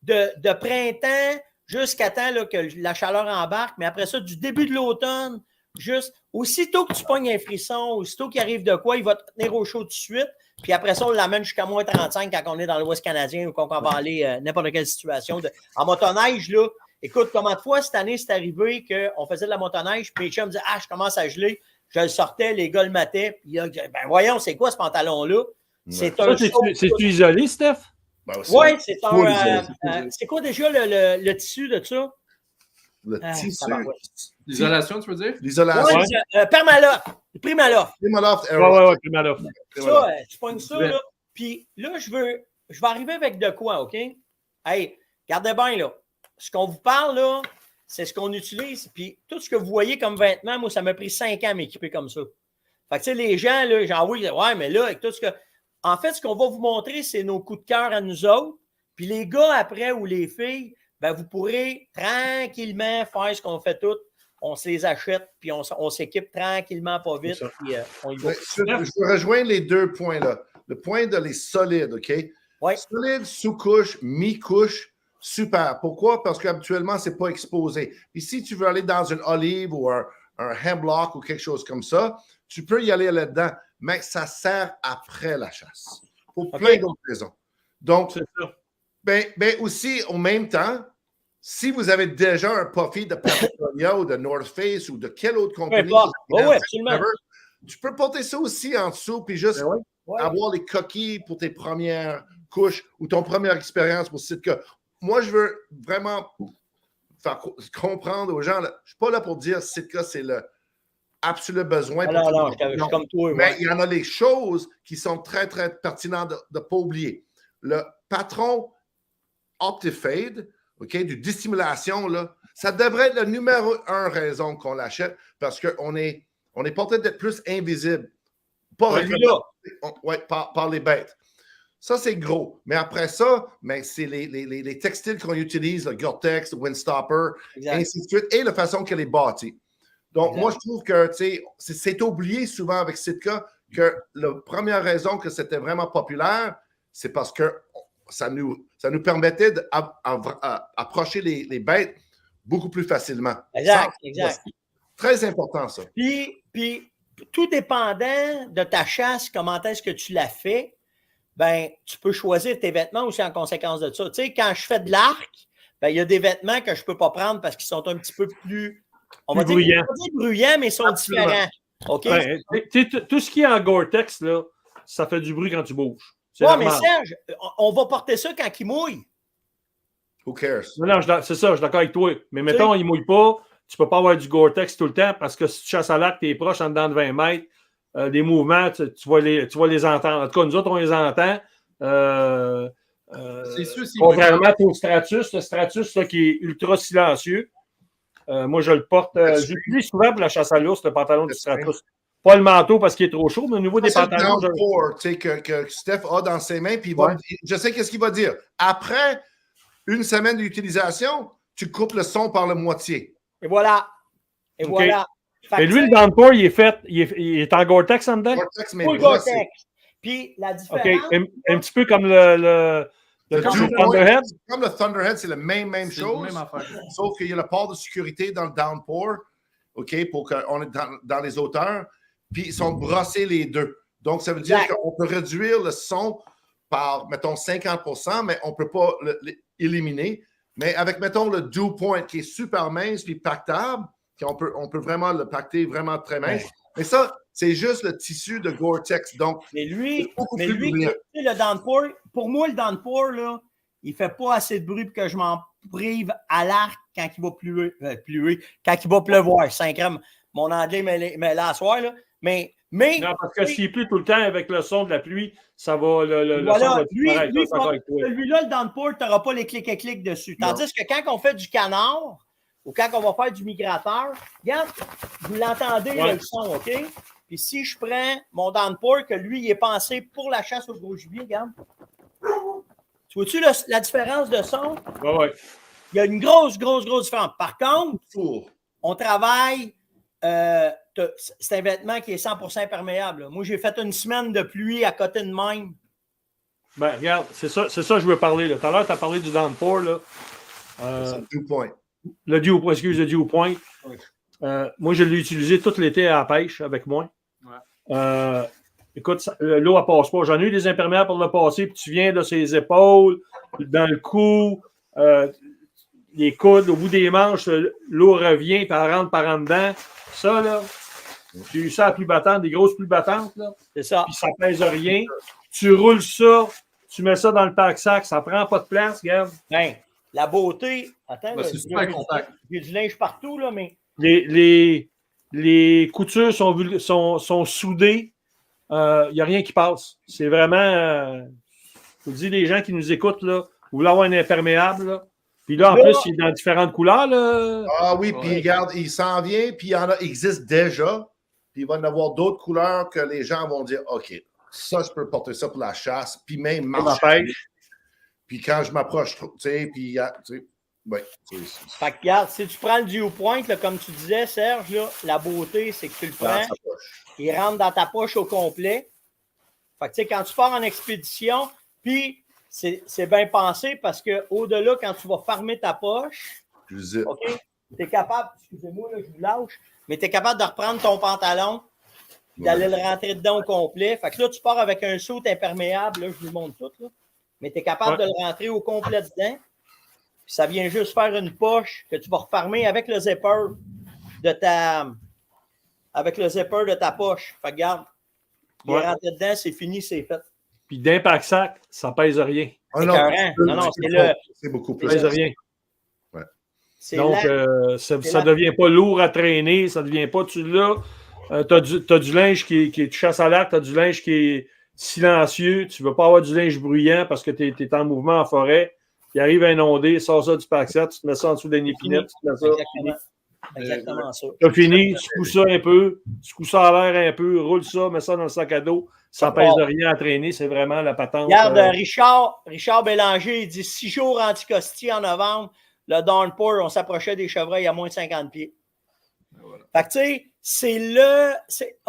de printemps jusqu'à temps là, que la chaleur embarque, mais après ça, du début de l'automne, juste aussitôt que tu pognes un frisson, aussitôt qu'il arrive de quoi, il va te tenir au chaud tout de suite. Puis après ça, on l'amène jusqu'à moins 35 quand on est dans l'Ouest canadien ou quand on va aller n'importe quelle situation. En motoneige, là, écoute, combien de fois cette année, c'est arrivé qu'on faisait de la motoneige, puis les chums me disaient « Ah, je commence à geler ». Je le sortais, les gars le mataient. Puis là, ben voyons, c'est quoi ce pantalon-là? C'est-tu isolé, Steph? Ben, oui, c'est un... c'est quoi déjà le tissu de ça? Le tissu. L'isolation, tu veux dire? L'isolation. Ouais, Permaloft. Primaloft. Primaloft. Oui, Primaloft. Ça, je pogne ça, là. Puis là, je vais arriver avec de quoi, OK? Hey, regardez bien, là. Ce qu'on vous parle, là, c'est ce qu'on utilise. Puis tout ce que vous voyez comme vêtements, moi, ça m'a pris 5 ans à m'équiper comme ça. Fait que, tu sais, les gens, là, genre, oui, ouais, mais là, avec tout ce que... En fait, ce qu'on va vous montrer, c'est nos coups de cœur à nous autres. Puis les gars, après, ou les filles, ben, vous pourrez tranquillement faire ce qu'on fait toutes. On se les achète, puis on s'équipe tranquillement, pas vite, puis on y va. Je rejoins les deux points, là. Le point de les solides, OK? Ouais. Solide, sous-couche, mi-couche, super. Pourquoi? Parce qu'habituellement, ce n'est pas exposé. Puis si tu veux aller dans une olive ou un hemlock ou quelque chose comme ça, tu peux y aller là-dedans, mais ça sert après la chasse. Pour plein d'autres raisons. Donc, ben aussi, en même temps, si vous avez déjà un puffy de Patagonia ou de North Face ou de quelle autre compagnie, tu peux porter ça aussi en dessous puis juste avoir les coquilles pour tes premières couches ou ton première expérience pour Sitka. Moi, je veux vraiment faire comprendre aux gens, je ne suis pas là pour dire Sitka, c'est le absolu besoin. Non, je suis comme toi. Mais il y en a les choses qui sont très, très pertinentes de ne pas oublier. Le patron Optifade, du dissimulation, là, ça devrait être le numéro 1 raison qu'on l'achète parce qu'on est porté d'être plus invisible. Par les bêtes. Ça, c'est gros. Mais après ça, c'est les textiles qu'on utilise, le Gore-Tex, le Windstopper, ainsi de suite, et la façon qu'elle est bâtie. Donc, moi, je trouve que c'est oublié souvent avec Sitka que la première raison que c'était vraiment populaire, c'est parce que ça nous permettait d'approcher les bêtes beaucoup plus facilement. Exact. Très important, ça. Puis, tout dépendant de ta chasse, comment est-ce que tu la fais, tu peux choisir tes vêtements aussi en conséquence de ça. Tu sais, quand je fais de l'arc, il y a des vêtements que je ne peux pas prendre parce qu'ils sont un petit peu plus, bruyants, mais ils sont différents. OK? Tout ce qui est en Gore-Tex, là, ça fait du bruit quand tu bouges. Oui, mais Serge, on va porter ça quand il mouille. Who cares? Non, c'est ça, je suis d'accord avec toi. Mais mettons, il ne mouille pas, tu ne peux pas avoir du Gore-Tex tout le temps parce que si tu chasses à l'arc, tu es proche en dedans de 20 mètres. Des mouvements, tu vas les entendre. En tout cas, nous autres, on les entend. C'est sûr, contrairement au Stratus, le Stratus là, qui est ultra silencieux. Moi, je le porte. J'utilise souvent pour la chasse à l'ours, le pantalon du Stratus. Pas le manteau parce qu'il est trop chaud, mais au niveau des pantalons. C'est le downpour que Steph a dans ses mains. Puis je sais qu'est-ce qu'il va dire. Après une semaine d'utilisation, tu coupes le son par la moitié. Et voilà. Voilà. Et lui, le downpour, il est en Gore-Tex en dedans? Gore-Tex, mais Gore-Tex. Puis la différence... Un petit peu comme le Thunderhead? Comme le Thunderhead, c'est la même chose. Sauf qu'il y a le port de sécurité dans le downpour, pour qu'on est dans les hauteurs. Puis ils sont brossés les deux. Donc, ça veut dire qu'on peut réduire le son par, mettons, 50%, mais on ne peut pas l'éliminer. Mais avec, mettons, le Dew Point qui est super mince puis pactable, on peut vraiment le pacter vraiment très mince. Mais ça, c'est juste le tissu de Gore-Tex. Donc, le downpour, pour moi, le downpour, là, il ne fait pas assez de bruit pour que je m'en prive à l'arc quand il va quand il va pleuvoir. C'est mon anglais mais là, à soir, là. Mais non, parce que s'il pleut tout le temps avec le son de la pluie, ça va le son va celui-là, le downpour, tu n'auras pas les clics et clics dessus. Tandis que quand on fait du canard, ou quand on va faire du migrateur, regarde, vous l'entendez, le son, OK? Puis si je prends mon downpour, que lui, il est pensé pour la chasse au gros gibier, regarde. Tu vois-tu la différence de son? Oui. Il y a une grosse différence. Par contre, on travaille, c'est un vêtement qui est 100% imperméable. Moi, j'ai fait une semaine de pluie à côté de même. Regarde, c'est ça que je veux parler. Là. Tout à l'heure, tu as parlé du downpour. C'est le Dew Point. Le Dew Point. Oui. Moi, je l'ai utilisé tout l'été à la pêche avec moi. Ouais. Écoute, l'eau, elle passe pas. J'en ai eu des imperméables pour le passer, puis tu viens de ses épaules, dans le cou, les coudes, au bout des manches, l'eau revient, puis elle rentre par en dedans. Ça, là, j'ai eu ça à pluie battante, des grosses pluies battantes, là. C'est ça. Puis ça pèse rien. Tu roules ça, tu mets ça dans le pack-sac, ça prend pas de place, regarde. La beauté. Attends, c'est super contact. J'ai du linge partout, là, mais. Les coutures sont soudées. Il n'y a rien qui passe. C'est vraiment. Je vous dis, les gens qui nous écoutent, là, vous voulez avoir un imperméable, là. Puis là, en plus, il est dans différentes couleurs, là. Ah oui, puis regarde, il s'en vient, puis il existe déjà. Puis il va y en avoir d'autres couleurs que les gens vont dire, OK, ça, je peux porter ça pour la chasse, puis même marcher. Puis quand je m'approche, tu sais, puis tu sais, ouais. Fait que regarde, si tu prends le Dew Point, là, comme tu disais, Serge, là, la beauté, c'est que tu le prends, il rentre dans ta poche au complet. Fait que tu sais, quand tu pars en expédition, puis c'est bien pensé parce qu'au-delà, quand tu vas farmer ta poche, OK, tu es capable, excusez-moi, là, je vous lâche, mais tu es capable de reprendre ton pantalon, d'aller le rentrer dedans au complet. Fait que là, tu pars avec un saut imperméable, là, je vous le montre tout, là. Mais tu es capable de le rentrer au complet dedans. Puis ça vient juste faire une poche que tu vas refermer avec le zipper de ta poche. Fait que regarde, il est rentré dedans, c'est fini, c'est fait. Puis d'impact sac, ça pèse rien. C'est non, c'est beaucoup plus. Ça pèse rien. Ouais. Donc, ça ne devient pas lourd à traîner, ça ne devient pas, tu l'as. Tu as du linge qui est chasse à l'arc, tu as du linge qui est silencieux, tu ne veux pas avoir du linge bruyant parce que tu es en mouvement en forêt. Il arrive un ondé, sors ça du pack-set, tu te mets ça en dessous d'une épinette, tu te mets ça. Exactement ça. Tu as fini, tu couds ça un peu, tu couds ça à l'air un peu, roule ça, mets ça dans le sac à dos. Ça ne pèse rien à traîner, c'est vraiment la patente. Regarde, Richard Bélanger, il dit 6 jours anti-costi en novembre, le downpour, on s'approchait des chevreuils à moins de 50 pieds. Voilà. Fait que tu sais,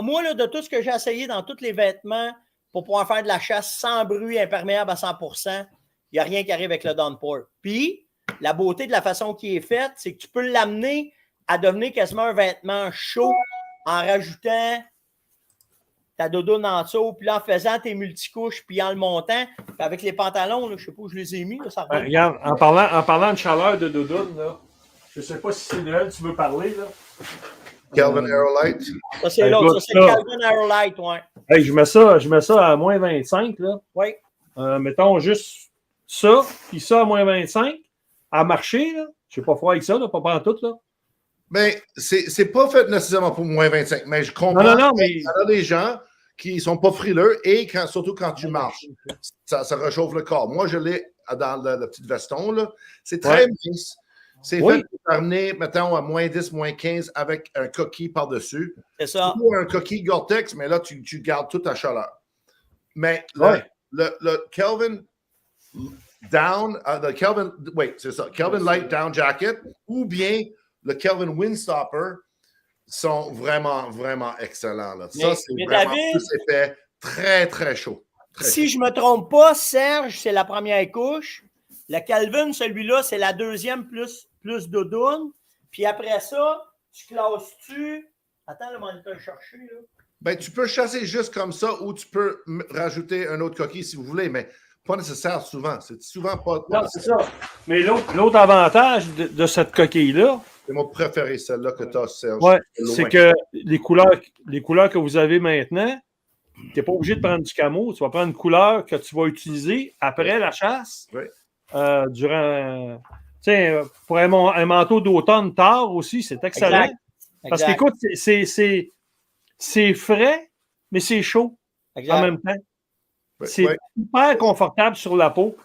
moi, là, de tout ce que j'ai essayé dans tous les vêtements pour pouvoir faire de la chasse sans bruit, imperméable à 100%, il n'y a rien qui arrive avec le downpour. Puis, la beauté de la façon qui est faite, c'est que tu peux l'amener à devenir quasiment un vêtement chaud en rajoutant ta doudoune en dessous, puis là, en faisant tes multicouches, puis en le montant. Puis avec les pantalons, là, je ne sais pas où je les ai mis. Là, ça regarde, en parlant de chaleur de doudoune, là, je ne sais pas si c'est de elle que tu veux parler. Là. Calvin Aerolite. Ça, c'est l'autre. Ça, c'est Calvin Aerolite, oui. Hey, je mets ça à moins 25. Là. Oui. Mettons juste ça, puis ça à moins 25. À marcher, là. Je ne sais pas froid avec ça, là, pas tout, là. Mais c'est pas fait nécessairement pour moins 25, mais je comprends. Non, mais... Il y a des gens qui ne sont pas frileux et surtout quand tu marches, ça réchauffe le corps. Moi, je l'ai dans le petit veston, là. C'est très mince. C'est fait pour t'amener, mettons, à moins 10, moins 15 avec un coquille par-dessus. C'est ça. Ou un coquille Gore-Tex, mais là, tu gardes toute ta chaleur. Mais le Calvin Down, c'est ça, Calvin Light Down Jacket, ou bien le Calvin Windstopper sont vraiment, vraiment excellents. Là. Ça, c'est vraiment David, c'est fait très, très chaud. Si je ne me trompe pas, Serge, c'est la première couche. Le Calvin, celui-là, c'est la deuxième plus doudoune. Puis après ça, tu classes-tu... Attends, le moniteur chercher, là. Ben, tu peux chasser juste comme ça ou tu peux rajouter un autre coquille si vous voulez, mais pas nécessaire souvent. C'est souvent pas... Non, c'est ça. Mais l'autre avantage de cette coquille-là... C'est mon préféré, celle-là que tu as, Serge. Oui, c'est que les couleurs que vous avez maintenant, tu n'es pas obligé de prendre du camo. Tu vas prendre une couleur que tu vas utiliser après la chasse. Oui. Durant... pour un manteau d'automne tard aussi, c'est excellent. Exact. Parce qu'écoute, c'est frais, mais c'est chaud en même temps. C'est super confortable sur la peau.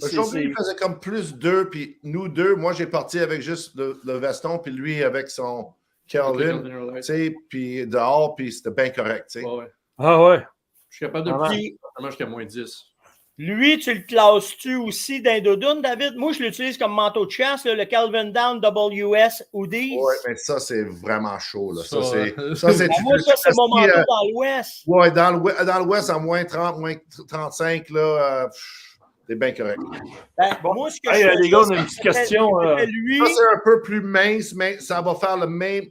Aujourd'hui, il faisait comme plus deux, puis nous deux, moi j'ai parti avec juste le veston, puis lui avec son Calvin, tu sais, puis dehors, puis c'était bien correct, tu sais. Ah ouais. Je suis capable de plier jusqu'à moins 10. Lui, tu le classes-tu aussi d'un doudoune, David? Moi, je l'utilise comme manteau de chasse, là, le Calvin Down WS Hoodies. Oui, mais ça, c'est vraiment chaud. Là. Ça, c'est moi, ça, c'est mon manteau dans l'Ouest. Oui, dans l'Ouest, à moins 30, moins 35, là, c'est bien correct. Moi, ce que je fais, les gars, on a une petite question. Lui... Ça, c'est un peu plus mince, mais ça va faire le même.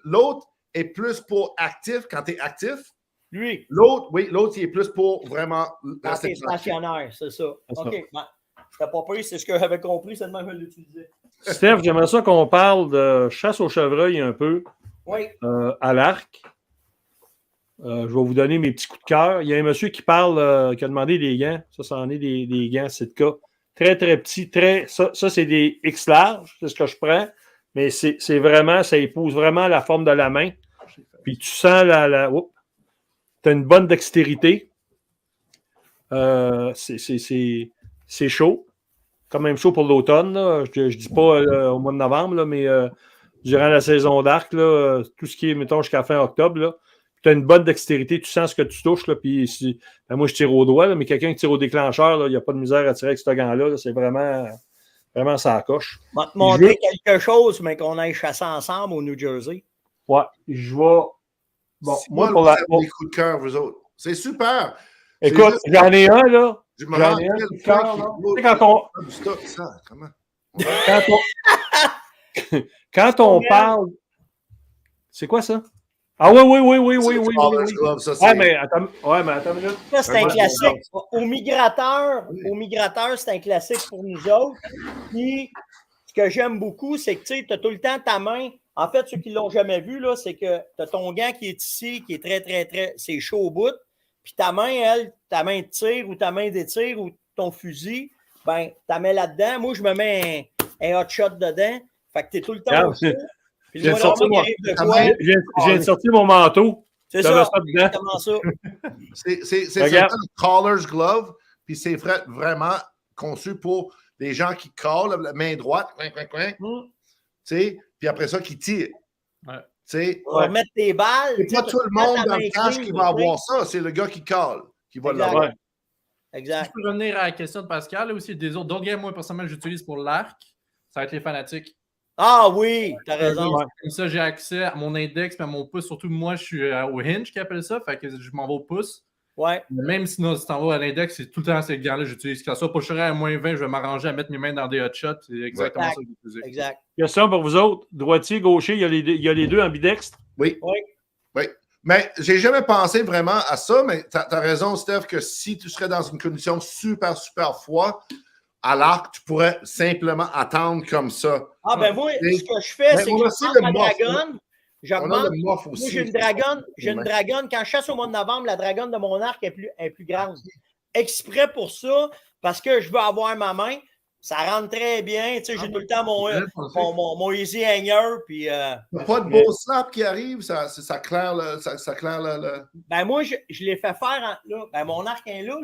L'autre est plus pour actif, quand tu es actif. Lui. L'autre, il est plus pour vraiment... Quand t'es stationnaire, c'est ça. OK. C'était pas pris, c'est ce que j'avais compris, c'est de même que je l'utilisais. Steph, j'aimerais ça qu'on parle de chasse au chevreuil un peu. Oui. À l'arc. Je vais vous donner mes petits coups de cœur. Il y a un monsieur qui parle, qui a demandé des gants. Ça en est des gants Sitka. Très, très petits. Ça, c'est des X larges, c'est ce que je prends. Mais c'est vraiment, ça épouse vraiment la forme de la main. Puis tu sens tu as une bonne dextérité. C'est chaud. Quand même chaud pour l'automne. Je ne dis pas au mois de novembre, là, mais durant la saison d'arc, tout ce qui est, mettons, jusqu'à fin octobre, tu as une bonne dextérité. Tu sens ce que tu touches. Là, puis moi, je tire au doigt, là, mais quelqu'un qui tire au déclencheur, il n'y a pas de misère à tirer avec ce gant-là. C'est vraiment, vraiment ça coche. On va te montrer quelque chose, mais qu'on aille chasser ensemble au New Jersey. Ouais, je vais... Bon, moi, pour les coups de cœur, vous autres. C'est super. Écoute, j'en ai un, là. J'en ai un coup de cœur. Quand Quand on parle... C'est quoi ça? Ah oui. Caller's Glove, ça, c'est... Ouais, mais attends une minute. Ça, c'est un classique. Au migrateur, c'est un classique pour nous autres. Puis, ce que j'aime beaucoup, c'est que tu as tout le temps ta main. En fait, ceux qui ne l'ont jamais vu, là, c'est que tu as ton gant qui est ici, qui est très, c'est chaud au bout. Puis ta main, ta main de tir ou ta main d'étire ou ton fusil, ben, tu la mets là-dedans. Moi, je me mets un hot shot dedans. Fait que tu es tout le temps au chaud. Puis J'ai sorti mon manteau. C'est ça, exactement ça. C'est le Caller's Glove, puis c'est vraiment conçu pour les gens qui callent, la main droite, puis après ça, qui tirent. Pour mettre tes balles. C'est pas tout le monde dans le cache qui va avoir ça, c'est le gars qui call qui va l'avoir. Exact. Si je peux revenir à la question de Pascal, là aussi, d'autres games, moi, personnellement, j'utilise pour l'arc, ça va être les fanatiques. Ah oui, t'as raison. Comme ça, j'ai accès à mon index et à mon pouce. Surtout, moi, je suis au hinge qui appelle ça. Fait que je m'en vais au pouce. Ouais. Même si t'en vas à l'index, c'est tout le temps ces gants-là que j'utilise. Quand ça, pour je serai à moins 20, je vais m'arranger à mettre mes mains dans des hot shots. C'est exactement ça que j'utilise. Exact. Question pour vous autres. Droitier, gaucher, il y a les deux ambidextres. Oui. Mais j'ai jamais pensé vraiment à ça, mais tu as raison, Steph, que si tu serais dans une condition super froide, à l'arc, tu pourrais simplement attendre comme ça. Ah, ben moi, ce que je fais, c'est que je prends ma dragonne. J'augmente. Moi, j'ai une dragonne. Quand je chasse au mois de novembre, la dragonne de mon arc est plus grande. Exprès pour ça, parce que je veux avoir ma main. Ça rentre très bien. Tu sais, j'ai tout le temps mon easy hanger. Puis, pas de beau slap qui arrive, ça claire le... Ben moi, je l'ai fait faire. Là. Ben, mon arc est là.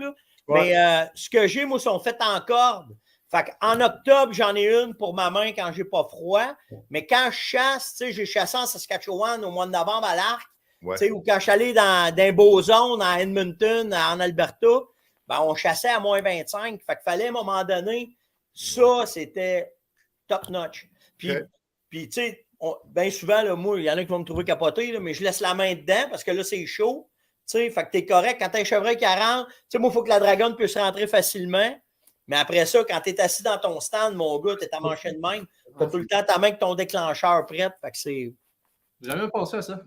Ouais. Mais ce que j'ai, moi, sont faits en corde. Fait en octobre, j'en ai une pour ma main quand j'ai pas froid. Mais quand je chasse, tu sais, j'ai chassé en Saskatchewan au mois de novembre à l'arc. Tu sais, ou quand je suis allé dans un beau zone à Edmonton, en Alberta, ben, on chassait à moins 25. Fait qu'il fallait à un moment donné, ça, c'était top notch. Puis tu sais, bien souvent, là, moi, il y en a qui vont me trouver capoté, là, mais je laisse la main dedans parce que là, c'est chaud. Tu sais, fait que t'es correct. Quand t'as un chevreuil qui rentre, tu sais, moi, il faut que la dragonne puisse rentrer facilement. Mais après ça, quand t'es assis dans ton stand, mon gars, t'es à mancher de même. T'as tout le temps ta main avec ton déclencheur prête. Fait que c'est... J'ai jamais pensé à ça.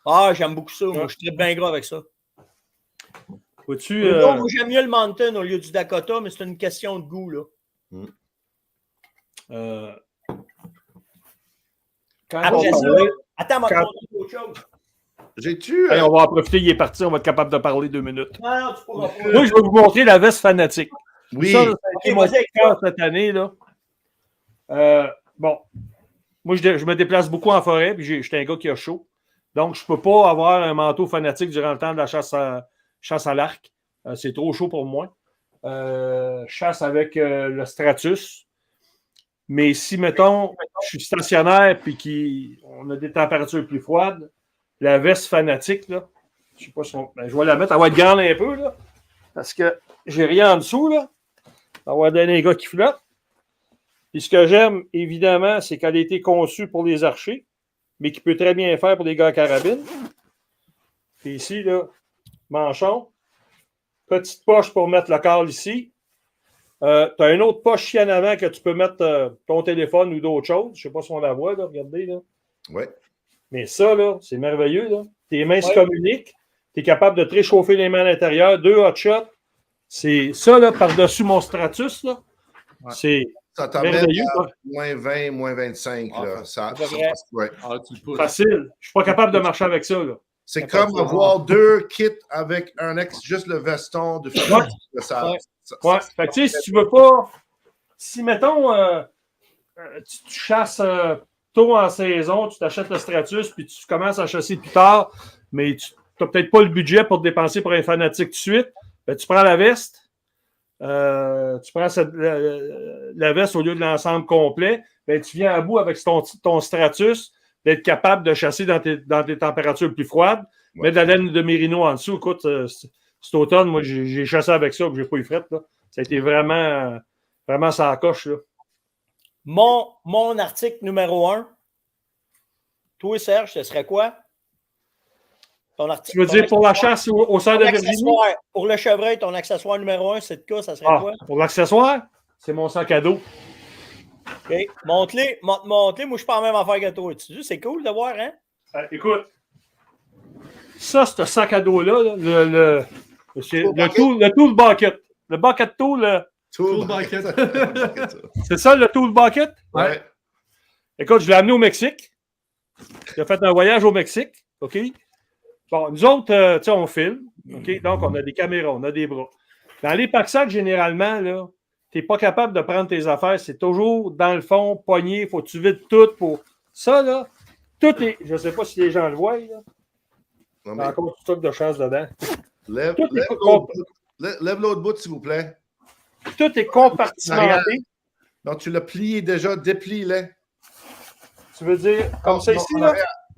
Ah, j'aime beaucoup ça. Moi, je tripe bien gras avec ça. Moi, j'aime mieux le Mountain au lieu du Dakota, mais c'est une question de goût, là. Après ça, attends, on va te autre chose. On va en profiter, il est parti, on va être capable de parler 2 minutes. Non, tu pourras pas. Moi, je vais vous montrer la veste fanatique. Oui. Ça, c'est mon cœur cette année, là. Bon. Moi, je me déplace beaucoup en forêt, puis je suis un gars qui a chaud. Donc, je ne peux pas avoir un manteau fanatique durant le temps de la chasse à l'arc. C'est trop chaud pour moi. Je chasse avec le Stratus. Mais si, mettons, je suis stationnaire et qu'on a des températures plus froides, la veste fanatique, là, je sais pas si je vais la mettre, elle va être grande un peu, là, parce que j'ai rien en dessous, là. On va donner un gars qui flotte. Puis ce que j'aime, évidemment, c'est qu'elle a été conçue pour les archers, mais qui peut très bien faire pour les gars à carabine. Puis ici, là, manchon. Petite poche pour mettre le câble ici. Tu as une autre poche ici en avant que tu peux mettre ton téléphone ou d'autres choses. Je ne sais pas si on la voit, là. Regardez, là. Oui. Mais ça, là, c'est merveilleux, là. Tes mains se communiquent. Tu es capable de te réchauffer les mains à l'intérieur. 2 hot shots. C'est ça, là, par-dessus mon Stratus, là. Ouais. C'est ça t'amène à moins 20, moins 25, là. Facile. Je ne suis pas capable de marcher avec ça, là. C'est comme avoir 2 kits avec juste le veston de fil. Ouais. Fait que, tu sais, si tu veux pas... Si, mettons, tu chasses tôt en saison, tu t'achètes le Stratus, puis tu commences à chasser plus tard, mais tu n'as peut-être pas le budget pour te dépenser pour un fanatique tout de suite, ben, tu prends la veste, tu prends la veste au lieu de l'ensemble complet, ben, tu viens à bout avec ton Stratus, d'être capable de chasser dans tes températures plus froides, mettre de la laine de mérino en dessous. Écoute, cet automne, moi, j'ai chassé avec ça, puis j'ai pas eu fret, là. Ça a été vraiment ça coche, là. Mon article numéro 1, toi, Serge, ce serait quoi? Ton article, tu veux dire pour la chasse au cerf de Virginie? Pour le chevreuil, ton accessoire numéro 1, c'est de quoi? Ça serait quoi? Pour l'accessoire, c'est mon sac à dos. OK. Monte-les. Moi, je suis pas en même affaire que toi. C'est cool de voir, hein? Écoute, Ça, ce sac à dos-là, le tool bucket. Le bucket tool. Tool bucket. C'est ça, le tool bucket? Ouais. Écoute, je l'ai amené au Mexique. J'ai fait un voyage au Mexique. OK? Bon, nous autres, tu sais, on filme. OK? Donc, on a des caméras, on a des bras. Dans les pack-sacs, généralement, là, tu n'es pas capable de prendre tes affaires. C'est toujours dans le fond, pogné. Il faut que tu vides tout pour. Ça, là, tout est. Je ne sais pas si les gens le voient, là. Il y a encore du stock de chasse dedans. Lève l'autre bout, s'il vous plaît. Tout est compartimenté. Donc, tu l'as plié déjà, déplie-le. Tu veux dire comme ça ici, là?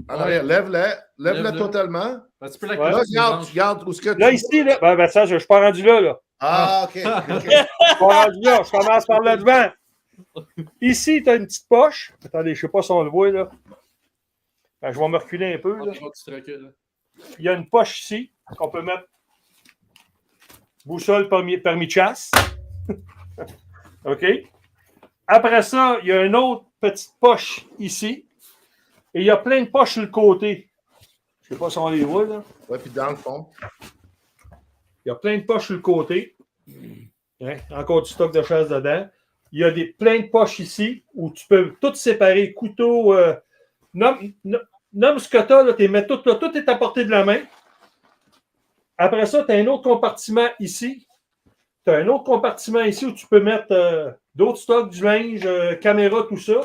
En arrière, lève-la totalement. Ben, tu peux la Là, regarde où ce que tu... Là, ici, là. Ben, ça, je ne suis pas rendu là, là. Ah, OK. Je suis pas rendu là. Je commence par le devant. Ici, tu as une petite poche. Attendez, je ne sais pas si on le voit, là. Ben, je vais me reculer un peu, là. Il y a une poche ici qu'on peut mettre boussole, permis de chasse. OK? Après ça, il y a une autre petite poche ici. Et il y a plein de poches sur le côté. Je ne sais pas si on les voit, là. Oui, puis dans le fond. Il y a plein de poches sur le côté. Hein? Encore du stock de chasse dedans. Il y a plein de poches ici où tu peux tout séparer. Couteau. Nomme ce que tu as, tu mets tout là. Tout est à portée de la main. Après ça, tu as un autre compartiment ici. Tu as un autre compartiment ici où tu peux mettre d'autres stocks, du linge, caméra, tout ça.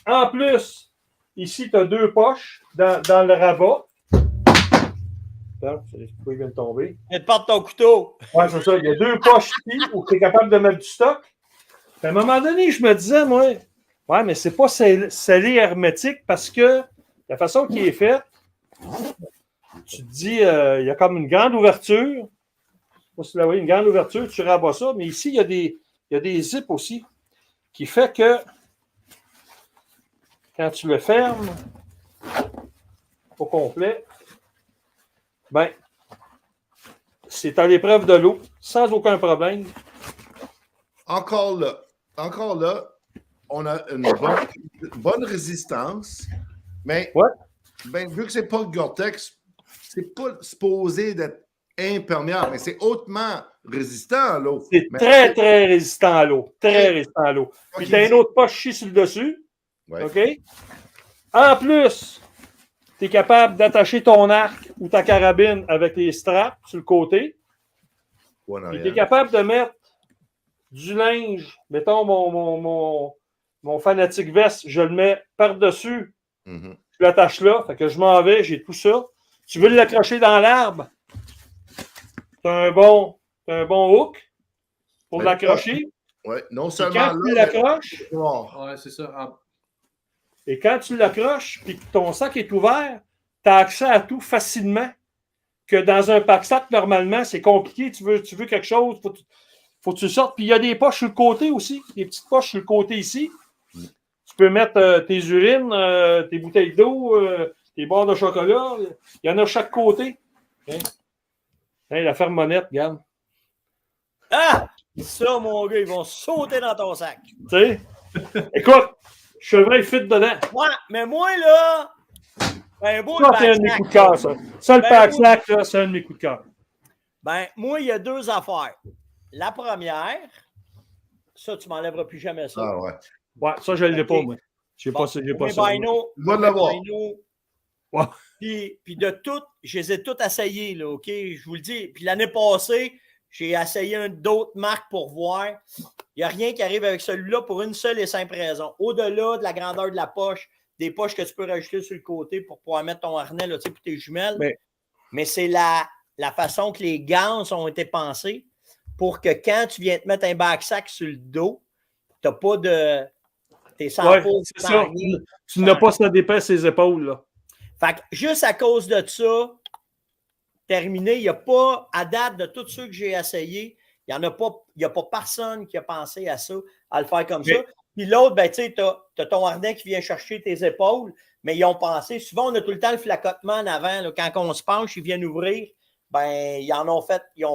En plus, ici, tu as 2 poches dans le rabat. Attends, il vient de tomber. Et de porte ton couteau. Oui, c'est ça. Il y a 2 poches ici où tu es capable de mettre du stock. Puis à un moment donné, je me disais, moi, ouais, mais c'est pas scellé hermétique parce que la façon qui est faite, tu te dis, il y a comme une grande ouverture. Je ne sais pas si vous la voyez, une grande ouverture, tu rabats ça. Mais ici, il y a des zips aussi qui fait que quand tu le fermes au complet, ben, c'est à l'épreuve de l'eau, sans aucun problème. Encore là, on a une bonne résistance, mais ben, vu que c'est pas Gore-Tex, c'est pas supposé d'être imperméable, mais c'est hautement résistant à l'eau. C'est très, très résistant à l'eau. Très résistant à l'eau. Puis tu as une autre poche ici sur le dessus. Ouais. OK? En plus, tu es capable d'attacher ton arc ou ta carabine avec les straps sur le côté. Puis tu es capable de mettre du linge. Mettons mon fanatique veste, je le mets par-dessus. Mm-hmm. Je l'attache là. Fait que je m'en vais, j'ai tout ça. Tu veux l'accrocher dans l'arbre? Tu as un bon hook pour l'accrocher. Oui, non Et seulement quand tu l'accroches, ouais, c'est ça. et quand tu l'accroches et que ton sac est ouvert, tu as accès à tout facilement. Que dans un pack-sac, normalement, c'est compliqué. Tu veux quelque chose, faut que tu sortes. Puis il y a des poches sur le côté aussi, des petites poches sur le côté ici. Tu peux mettre tes urines, tes bouteilles d'eau, tes barres de chocolat. Il y en a chaque côté. Hein? Hey, la fermonnette, regarde. Ah! Ça, mon gars, ils vont sauter dans ton sac. Tu sais? Écoute, chevreuil fit dedans. Ouais, mais moi, là, ben beau Ça, c'est un de mes coups de cœur, ça. Ça, le pack-sac, là, c'est un de mes coups de cœur. Ben, moi, il y a 2 affaires. La première, ça, tu m'enlèveras plus jamais ça. Ah ouais. Ouais, ça, je ne l'ai pas, moi. J'ai pas ça. Bino, je dois l'avoir. Ouais. Puis de tout, je les ai toutes essayées, là, OK? Je vous le dis. Puis l'année passée, j'ai essayé d'autres marques pour voir. Il n'y a rien qui arrive avec celui-là pour une seule et simple raison. Au-delà de la grandeur de la poche, des poches que tu peux rajouter sur le côté pour pouvoir mettre ton harnais là, pour tes jumelles. Mais c'est la façon que les gants ont été pensés pour que quand tu viens te mettre un backsack sur le dos, tu n'as pas de... T'es sans peau, c'est ça. Tu n'as pas ça d'épaisse ses épaules, là. Fait que juste à cause de ça, terminé, il n'y a pas, à date de tous ceux que j'ai essayés, il n'y a pas personne qui a pensé à ça, à le faire comme ça. Puis l'autre, ben, tu sais, tu as ton harnais qui vient chercher tes épaules, mais ils ont pensé, souvent on a tout le temps le flacotement en avant, là, quand on se penche, ils viennent ouvrir, ben, ils ont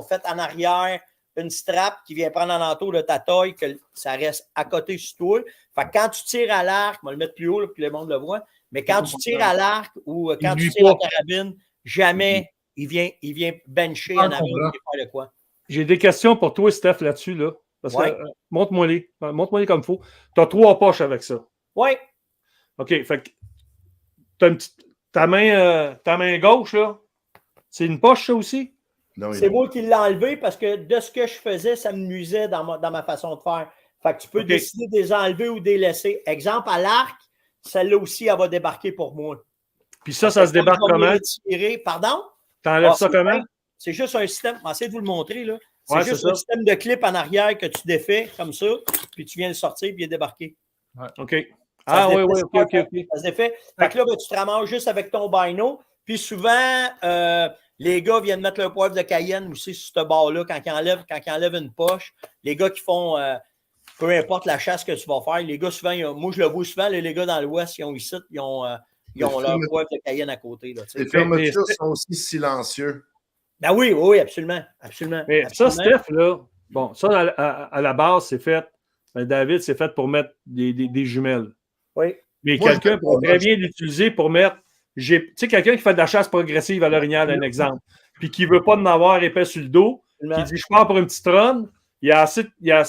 fait en arrière une strap qui vient prendre en entour de ta taille, que ça reste à côté sur toi. Fait que quand tu tires à l'arc, on va le mettre plus haut là, pour que le monde le voit, mais quand tu tires à l'arc ou quand tu tires à la carabine, jamais il vient bencher en avant, il vient faire de quoi. J'ai des questions pour toi, Steph, là-dessus. Là, parce que, montre-moi-les. Montre-moi-les comme il faut. Tu as 3 poches avec ça. Oui. OK. Fait que ta main gauche, là, c'est une poche, ça aussi? C'est moi qui l'ai enlevé parce que de ce que je faisais, ça me nuisait dans ma façon de faire. Fait que tu peux décider de les enlever ou de les laisser. Exemple, à l'arc, celle-là aussi, elle va débarquer pour moi. Puis ça se débarque comment? Pardon? T'enlèves ça comment? C'est juste un système. Essayez de vous le montrer, là. C'est juste un système de clip en arrière que tu défais comme ça, puis tu viens le sortir, puis il est débarqué. Ouais. OK. Oui, OK. Ça se défait. Fait que là, tu te ramasses juste avec ton bino. Puis souvent, les gars viennent mettre leur poivre de Cayenne aussi sur ce bord-là quand ils enlèvent une poche. Les gars qui font, peu importe la chasse que tu vas faire, les gars souvent, moi je le vois souvent, les gars dans l'Ouest, ils ont leur poivre de Cayenne à côté. Là, les fermetures sont aussi silencieux. Ben oui, absolument. Mais ça, Steph, là, bon, ça, à la base, c'est fait. David, c'est fait pour mettre des jumelles. Oui. Mais quelqu'un pourrait très bien l'utiliser pour mettre. Tu sais, quelqu'un qui fait de la chasse progressive à l'orignal, un exemple, puis qui ne veut pas en avoir épais sur le dos, qui dit je pars pour une petite run, il y a assez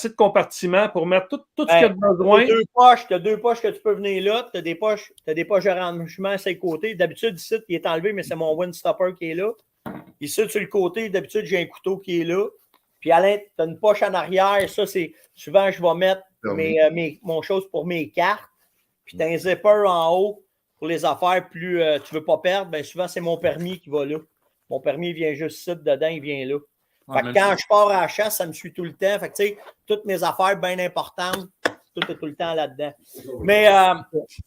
de compartiments pour mettre tout ce qu'il y a de besoin. Tu as 2 poches que tu peux venir là, tu as des poches de rangement à ses côtés. D'habitude, ici, il est enlevé, mais c'est mon Windstopper qui est là. Ici, sur le côté, d'habitude, j'ai un couteau qui est là. Puis à l'intérieur, tu as une poche en arrière. Ça, c'est souvent, je vais mettre mon chose pour mes cartes. Puis tu as un zipper en haut pour les affaires plus tu ne veux pas perdre. Bien, souvent, c'est mon permis qui va là. Mon permis, il vient juste ici, dedans, il vient là. Fait que quand je pars à la chasse, ça me suit tout le temps. Fait que, tu sais, toutes mes affaires bien importantes, tout est tout le temps là-dedans. Mais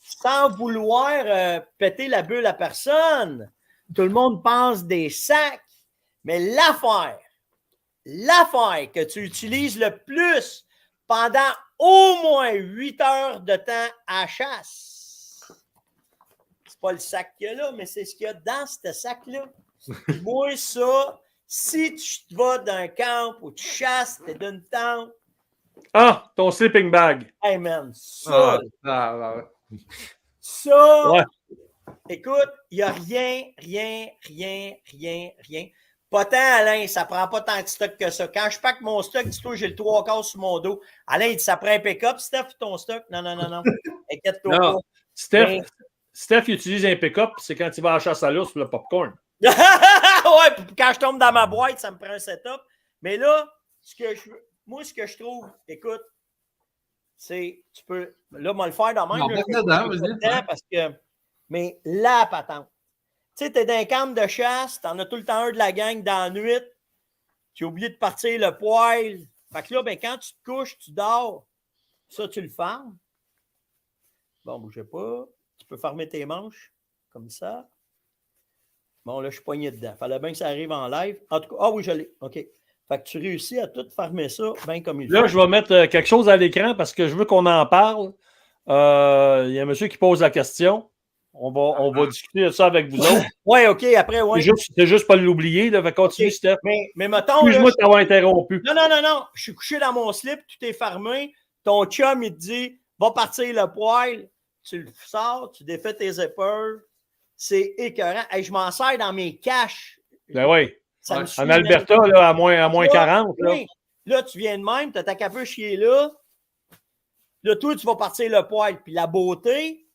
sans vouloir péter la bulle à personne, tout le monde pense des sacs, mais l'affaire que tu utilises le plus pendant au moins 8 heures de temps à la chasse, c'est pas le sac qu'il y a là, mais c'est ce qu'il y a dans ce sac-là. Moi, ça, si tu vas d'un camp où tu chasses, t'es d'une tente. Ah, ton sleeping bag. Hey man, ça. Écoute, il n'y a rien. Pas tant, Alain, ça prend pas tant de stock que ça. Quand je pack mon stock, dis-toi, j'ai le 3/4 sur mon dos. Alain, il dit, ça prend un pick-up, Steph, ton stock? Non. Inquiète-toi pas. Steph, il utilise un pick-up, c'est quand il va à la chasse à l'ours pour le popcorn. Ouais, quand je tombe dans ma boîte, ça me prend un setup. Mais là, ce que je trouve, écoute, c'est, tu peux, là, moi le faire dans même. Parce que, mais la patente. Tu sais, t'es dans un camp de chasse, t'en as tout le temps un de la gang dans la nuit, tu as oublié de partir le poêle. Fait que là, ben, quand tu te couches, tu dors. Ça, tu le fermes. Bon, bougez pas. Tu peux fermer tes manches, comme ça. Bon, là, je suis poigné dedans. Fallait bien que ça arrive en live. En tout cas, oui, je l'ai. OK. Fait que tu réussis à tout fermer ça bien comme il faut. Là, je vais mettre quelque chose à l'écran parce que je veux qu'on en parle. Il y a un monsieur qui pose la question. On va discuter de ça avec vous autres. Oui, OK, après, oui. C'est juste pas l'oublier. Fait continue, okay. Steph. Mais mettons. Excuse-moi de t'avoir interrompu. Non. Je suis couché dans mon slip, tout est fermé. Ton chum, il te dit, va partir le poêle. Tu le sors, tu défais tes zippers. C'est écœurant. Hey, je m'en sers dans mes caches. Ben oui. En Alberta, là, à moins 40. Là, tu viens de même, tu as ta capuche qui est là. Là, toi, tu vas partir le poêle. Puis la beauté,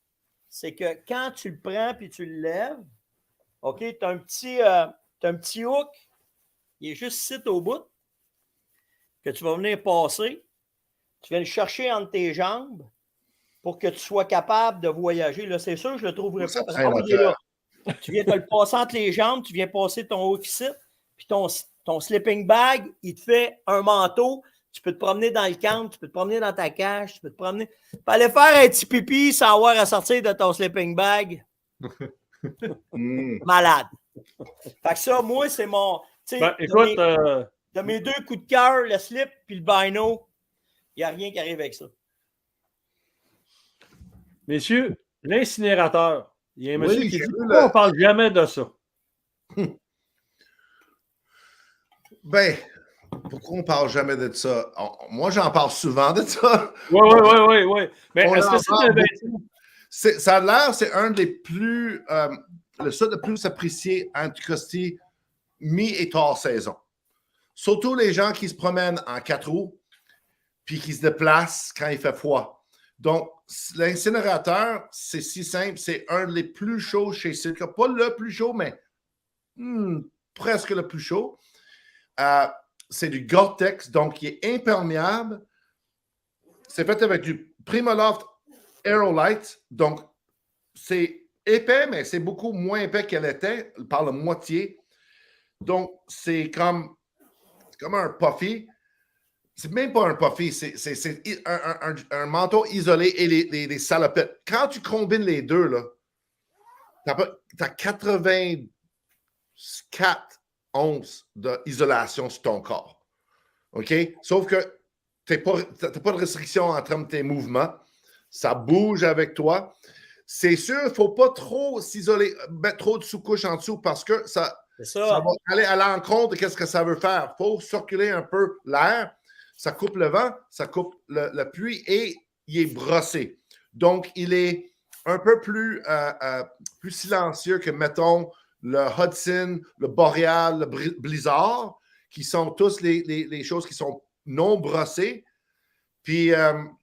c'est que quand tu le prends puis tu le lèves, OK, tu as un petit hook, il est juste ici au bout, que tu vas venir passer. Tu viens le chercher entre tes jambes pour que tu sois capable de voyager. Là, c'est sûr, je ne le trouverai pas parce qu'il est là. Tu viens te le passer entre les jambes, tu viens passer ton hook ici, puis ton sleeping bag, il te fait un manteau. Tu peux te promener dans le camp, tu peux te promener dans ta cage, tu peux te promener. Tu peux aller faire un petit pipi sans avoir à sortir de ton sleeping bag. Malade. Fait que ça, moi, c'est mon. Écoute, de mes 2 coups de cœur, le slip puis le bino, il n'y a rien qui arrive avec ça. Messieurs, l'incinérateur. Il y a un monsieur qui dit pourquoi on ne parle jamais de ça? Ben, pourquoi on ne parle jamais de ça? Moi, j'en parle souvent de ça. Oui. Mais est-ce que ça a l'air, c'est un des plus. Le ça de plus apprécié en Anticosti mi- et tard saison. Surtout les gens qui se promènent en 4 roues puis qui se déplacent quand il fait froid. Donc, l'incinérateur, c'est si simple, c'est un des plus chauds chez Sitka. Pas le plus chaud, mais presque le plus chaud. C'est du Gore-Tex, donc il est imperméable. C'est fait avec du Primaloft Aerolite, donc c'est épais, mais c'est beaucoup moins épais qu'elle était, par la moitié. Donc, c'est comme un puffy. C'est même pas un puffy, c'est un manteau isolé et les salopettes. Quand tu combines les deux, tu as 84 onces d'isolation sur ton corps. OK? Sauf que tu n'as pas de restriction en termes de tes mouvements. Ça bouge avec toi. C'est sûr, il ne faut pas trop s'isoler, mettre trop de sous-couches en dessous parce que ça va aller à l'encontre de ce que ça veut faire. Il faut circuler un peu l'air. Ça coupe le vent, ça coupe la pluie et il est brossé. Donc, il est un peu plus silencieux que, mettons, le Hudson, le Boreal, le Blizzard, qui sont tous les choses qui sont non brossées. Puis,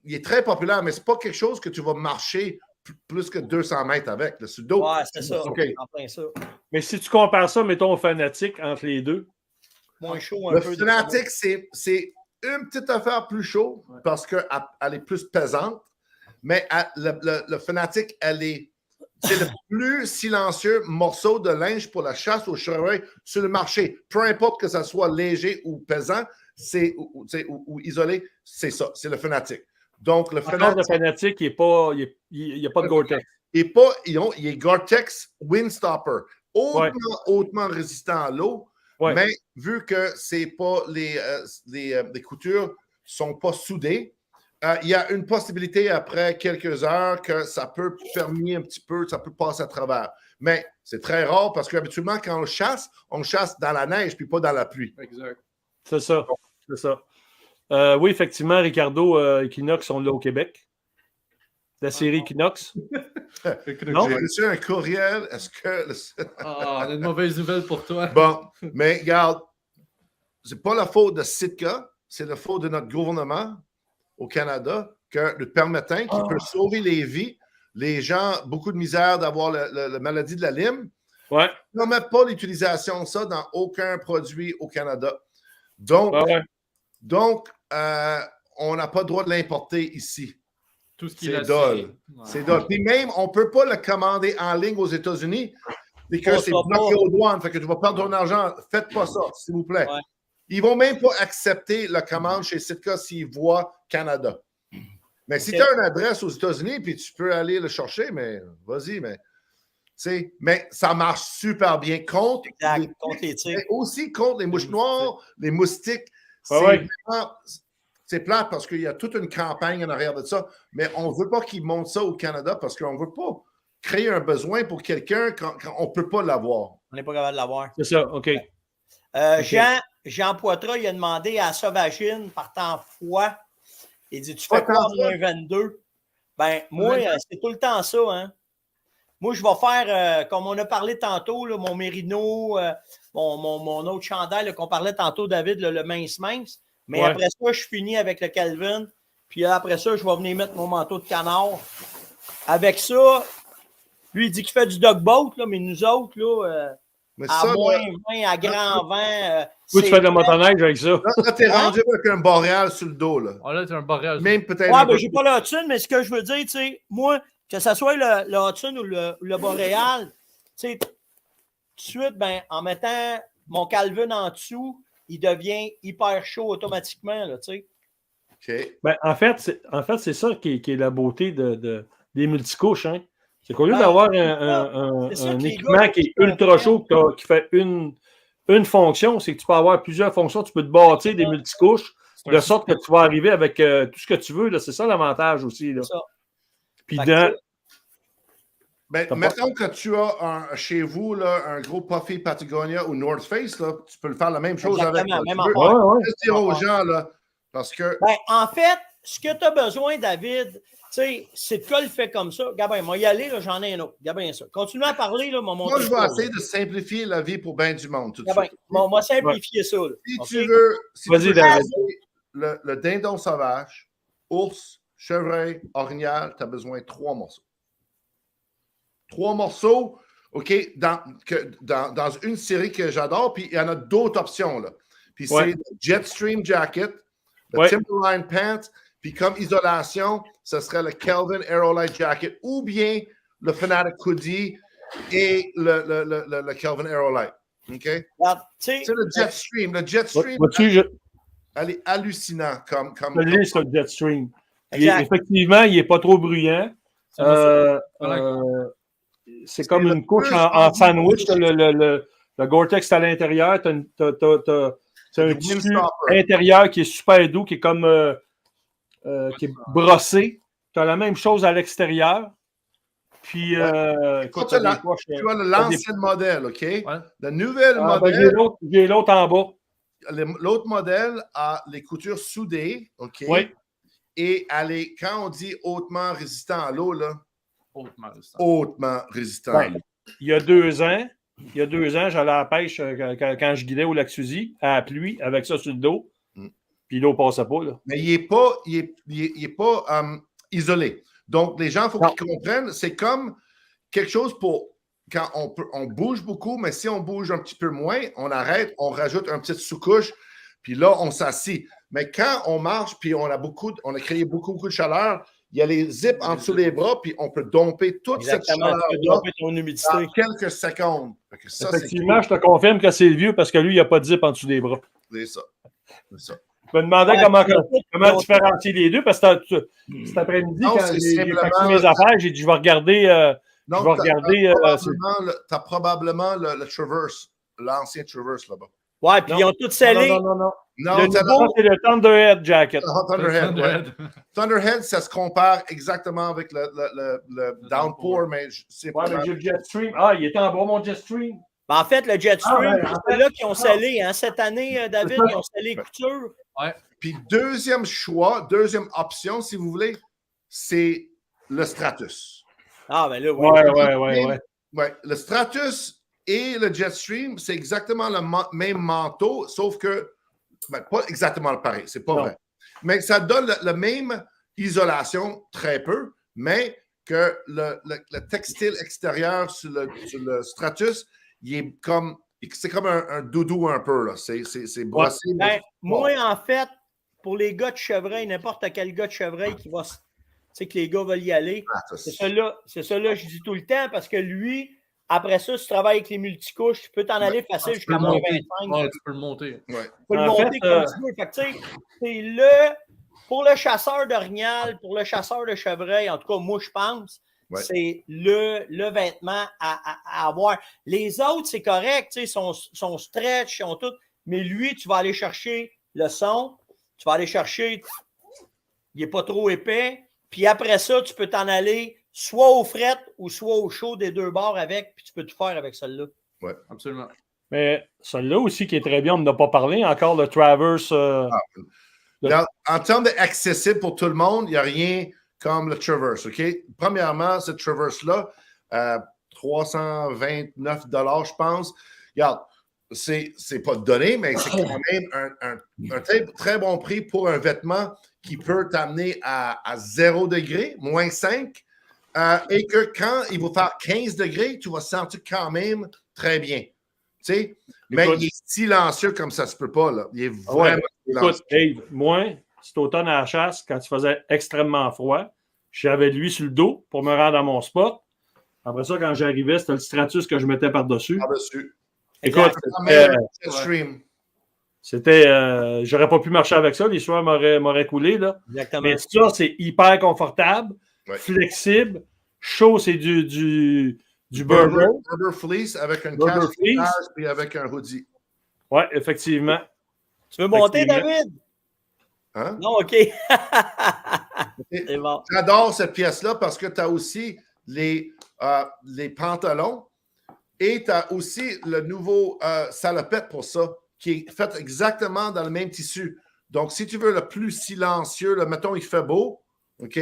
il est très populaire, mais ce n'est pas quelque chose que tu vas marcher plus que 200 mètres avec. Là, sur le dos. Ouais, c'est ça. Okay. En plein ça. Mais si tu compares ça, mettons, au Fanatic entre les deux. Moins chaud un le peu. Le Fanatic, c'est une petite affaire plus chaud parce qu'elle est plus pesante, mais le Fanatic, c'est le plus silencieux morceau de linge pour la chasse au chevreuil sur le marché. Peu importe que ça soit léger ou pesant, ou isolé, c'est ça, c'est le Fanatic. Donc, le Fanatic, il n'y a pas de Gore-Tex. Il est Gore-Tex Windstopper, hautement résistant à l'eau. Ouais. Mais vu que c'est pas les coutures ne sont pas soudées, il y a une possibilité après quelques heures que ça peut fermer un petit peu, ça peut passer à travers. Mais c'est très rare parce qu'habituellement, quand on chasse dans la neige puis pas dans la pluie. Exact. C'est ça. C'est ça. Oui, effectivement, Ricardo, Equinox sont là au Québec. La série Equinox. Non? J'ai reçu un courriel. Est-ce que... on a une mauvaise nouvelle pour toi. Bon, mais regarde, c'est pas la faute de Sitka, c'est la faute de notre gouvernement au Canada que le permettant qui peut sauver les vies, les gens, beaucoup de misère d'avoir la maladie de la Lyme. Ouais. Ne permettent pas l'utilisation de ça dans aucun produit au Canada. Donc, on n'a pas le droit de l'importer ici. Tout ce qui c'est dole. C'est dole. Puis même, on ne peut pas le commander en ligne aux États-Unis et que c'est bloqué aux douanes. Fait que tu vas perdre ton argent. Faites pas ça, s'il vous plaît. Ouais. Ils ne vont même pas accepter la commande chez Sitka s'ils voient Canada. Mais si tu as une adresse aux États-Unis, puis tu peux aller le chercher, mais vas-y, mais ça marche super bien contre les tigres. Mais aussi contre les mouches noires, les moustiques. C'est plate parce qu'il y a toute une campagne en arrière de ça, mais on ne veut pas qu'ils montent ça au Canada parce qu'on ne veut pas créer un besoin pour quelqu'un quand on ne peut pas l'avoir. On n'est pas capable de l'avoir. C'est ça, OK. Jean Poitras, il a demandé à Sauvagine par temps froid. Il dit, tu fais quoi en moins 22? Ben, moi, c'est tout le temps ça, hein. Moi, je vais faire, comme on a parlé tantôt, là, mon mérino, mon autre chandail qu'on parlait tantôt, David, le mince. Mais après ça, je finis avec le Calvin. Puis après ça, je vais venir mettre mon manteau de canard. Avec ça, lui, il dit qu'il fait du dog boat, là, mais nous autres, là, à moins 20, à grand vent. Tu fais de la motoneige avec ça. Là, t'es rendu avec un boréal sur le dos, là. Là, t'as un boréal. Même peut-être. Ouais, ben, j'ai pas le Hudson, mais ce que je veux dire, tu sais, moi, que ce soit le Hudson ou le boréal, tu sais, tout de suite, ben, en mettant mon Calvin en dessous, il devient hyper chaud automatiquement, là, tu sais. OK. Ben, en fait, c'est ça qui est la beauté des multicouches, hein. C'est qu'au lieu d'avoir un équipement qui est ultra chaud, qui fait une fonction, c'est que tu peux avoir plusieurs fonctions. Tu peux te bâtir des multicouches de sorte que tu vas arriver avec tout ce que tu veux. Là. C'est ça l'avantage aussi. Là. Puis mettons que tu as chez vous là, un gros Puffy Patagonia ou North Face, là, tu peux le faire la même chose avec. Même tu peux dire aux gens, là, parce que... Ben, en fait, ce que tu as besoin, David, c'est de quoi le fait comme ça. Gabin, moi, y aller, là, j'en ai un autre. Gabin, ça. Continuez à parler, là, mon Moi, je vais essayer de simplifier la vie pour bien du monde tout de Gabin, suite. moi, simplifier ça. Là. Si Okay? tu veux, Vas-y, David. Le dindon sauvage, ours, chevreuil, orignal, tu as besoin de 3 morceaux. 3 morceaux, OK, dans une série que j'adore, puis il y en a d'autres options, là. Puis c'est le Jetstream Jacket, le Timberline Pant, puis comme isolation, ce serait le Kelvin Aerolite Jacket ou bien le Fanatic Hoodie et le Kelvin Aerolite. OK? C'est le Jetstream. Le Jetstream, elle est hallucinant comme je l'ai sur le Jetstream. Exact. Effectivement, il n'est pas trop bruyant. C'est comme une couche en sandwich. Le Gore-Tex à l'intérieur. C'est un tissu intérieur qui est super doux, qui est comme qui est brossé. Tu as la même chose à l'extérieur. Puis, écoute, tu as l'ancien modèle, OK? Ouais. Le nouvel modèle. J'ai l'autre en bas. L'autre modèle a les coutures soudées, OK? Oui. Et quand on dit hautement résistant à l'eau, là. Hautement résistant. Ouais. Il y a 2 ans, j'allais à la pêche quand je guidais au lac Suzy, à la pluie, avec ça sur le dos. Puis l'eau ne passait pas. Là. Mais il n'est pas isolé. Donc, les gens, il faut qu'ils comprennent, c'est comme quelque chose pour quand on bouge beaucoup, mais si on bouge un petit peu moins, on arrête, on rajoute une petite sous-couche, puis là, on s'assit. Mais quand on marche, puis on a créé beaucoup de chaleur, il y a les zips en dessous des bras, puis on peut domper toute cette chaleur dans quelques secondes. Ça, effectivement, je te confirme que c'est le vieux parce que lui, il n'y a pas de zip en dessous des bras. C'est ça. Je me demandais comment différencier les deux parce que cet après-midi, quand j'ai fait mes affaires, j'ai dit je vais regarder. Tu as probablement le Traverse, l'ancien Traverse là-bas. Ouais, puis ils ont tout scellé. Non, c'est le Thunderhead Jacket. Thunderhead, ça se compare exactement avec le Downpour, mais c'est pas. Ouais, mais j'ai le Jetstream. Il était en bas, mon Jetstream. Ben, en fait, le Jetstream, c'est là qu'ils ont scellé. Hein, cette année, David, ils ont scellé les coutures. Ouais. Puis deuxième option, si vous voulez, c'est le Stratus. Ah, ben là, oui. Ouais. Le Stratus et le Jetstream, c'est exactement le même manteau, sauf que, pas exactement le pareil, c'est pas vrai. Mais ça donne la même isolation, très peu, mais que le textile extérieur sur le Stratus, c'est comme un doudou un peu, là. C'est brossé. Moi, en fait, pour les gars de chevreuil, n'importe quel gars de chevreuil qui va, que les gars veulent y aller, c'est ça là, je dis tout le temps, parce que lui, après ça, si tu travailles avec les multicouches, tu peux t'en aller facile jusqu'à moins 25. Ouais, tu peux le monter. Ouais. Tu peux le monter comme tu veux. Fait que, c'est pour le chasseur d'orignal, pour le chasseur de chevreuil, en tout cas, moi, je pense, c'est le vêtement à avoir. Les autres, c'est correct, sont stretch, ils ont tout, mais lui, tu vas aller chercher le son, tu vas aller chercher, il n'est pas trop épais, puis après ça, tu peux t'en aller soit au fret ou soit au chaud des deux bords avec, puis tu peux tout faire avec celle-là. Oui, absolument. Mais celle-là aussi qui est très bien, on n'a pas parlé encore, le Traverse. En termes d'accessible pour tout le monde, il n'y a rien comme le Traverse, OK? Premièrement, ce Traverse-là, $329, je pense. Regarde, c'est pas donné, mais c'est quand même un très bon prix pour un vêtement qui peut t'amener à 0 degré, moins 5, et que quand il va faire 15 degrés, tu vas sentir quand même très bien. Tu sais? Mais il est silencieux comme ça se peut pas, là. Il est vraiment silencieux. Écoute, Dave, moi, cet automne à la chasse, quand il faisait extrêmement froid, j'avais lui sur le dos pour me rendre à mon spot. Après ça, quand j'arrivais, c'était le Stratus que je mettais par-dessus. Par-dessus. Écoute, j'aurais pas pu marcher avec ça, les soirs m'auraient coulé, là. Exactement. Mais ça, c'est hyper confortable, flexible, chaud, c'est du Burberry. Burberry Fleece avec un casque et avec un hoodie. Oui, effectivement. Tu veux monter, David? Hein? Non, OK. C'est bon. J'adore cette pièce-là parce que tu as aussi les pantalons et tu as aussi le nouveau salopette pour ça qui est fait exactement dans le même tissu. Donc, si tu veux le plus silencieux, là, mettons, il fait beau, OK?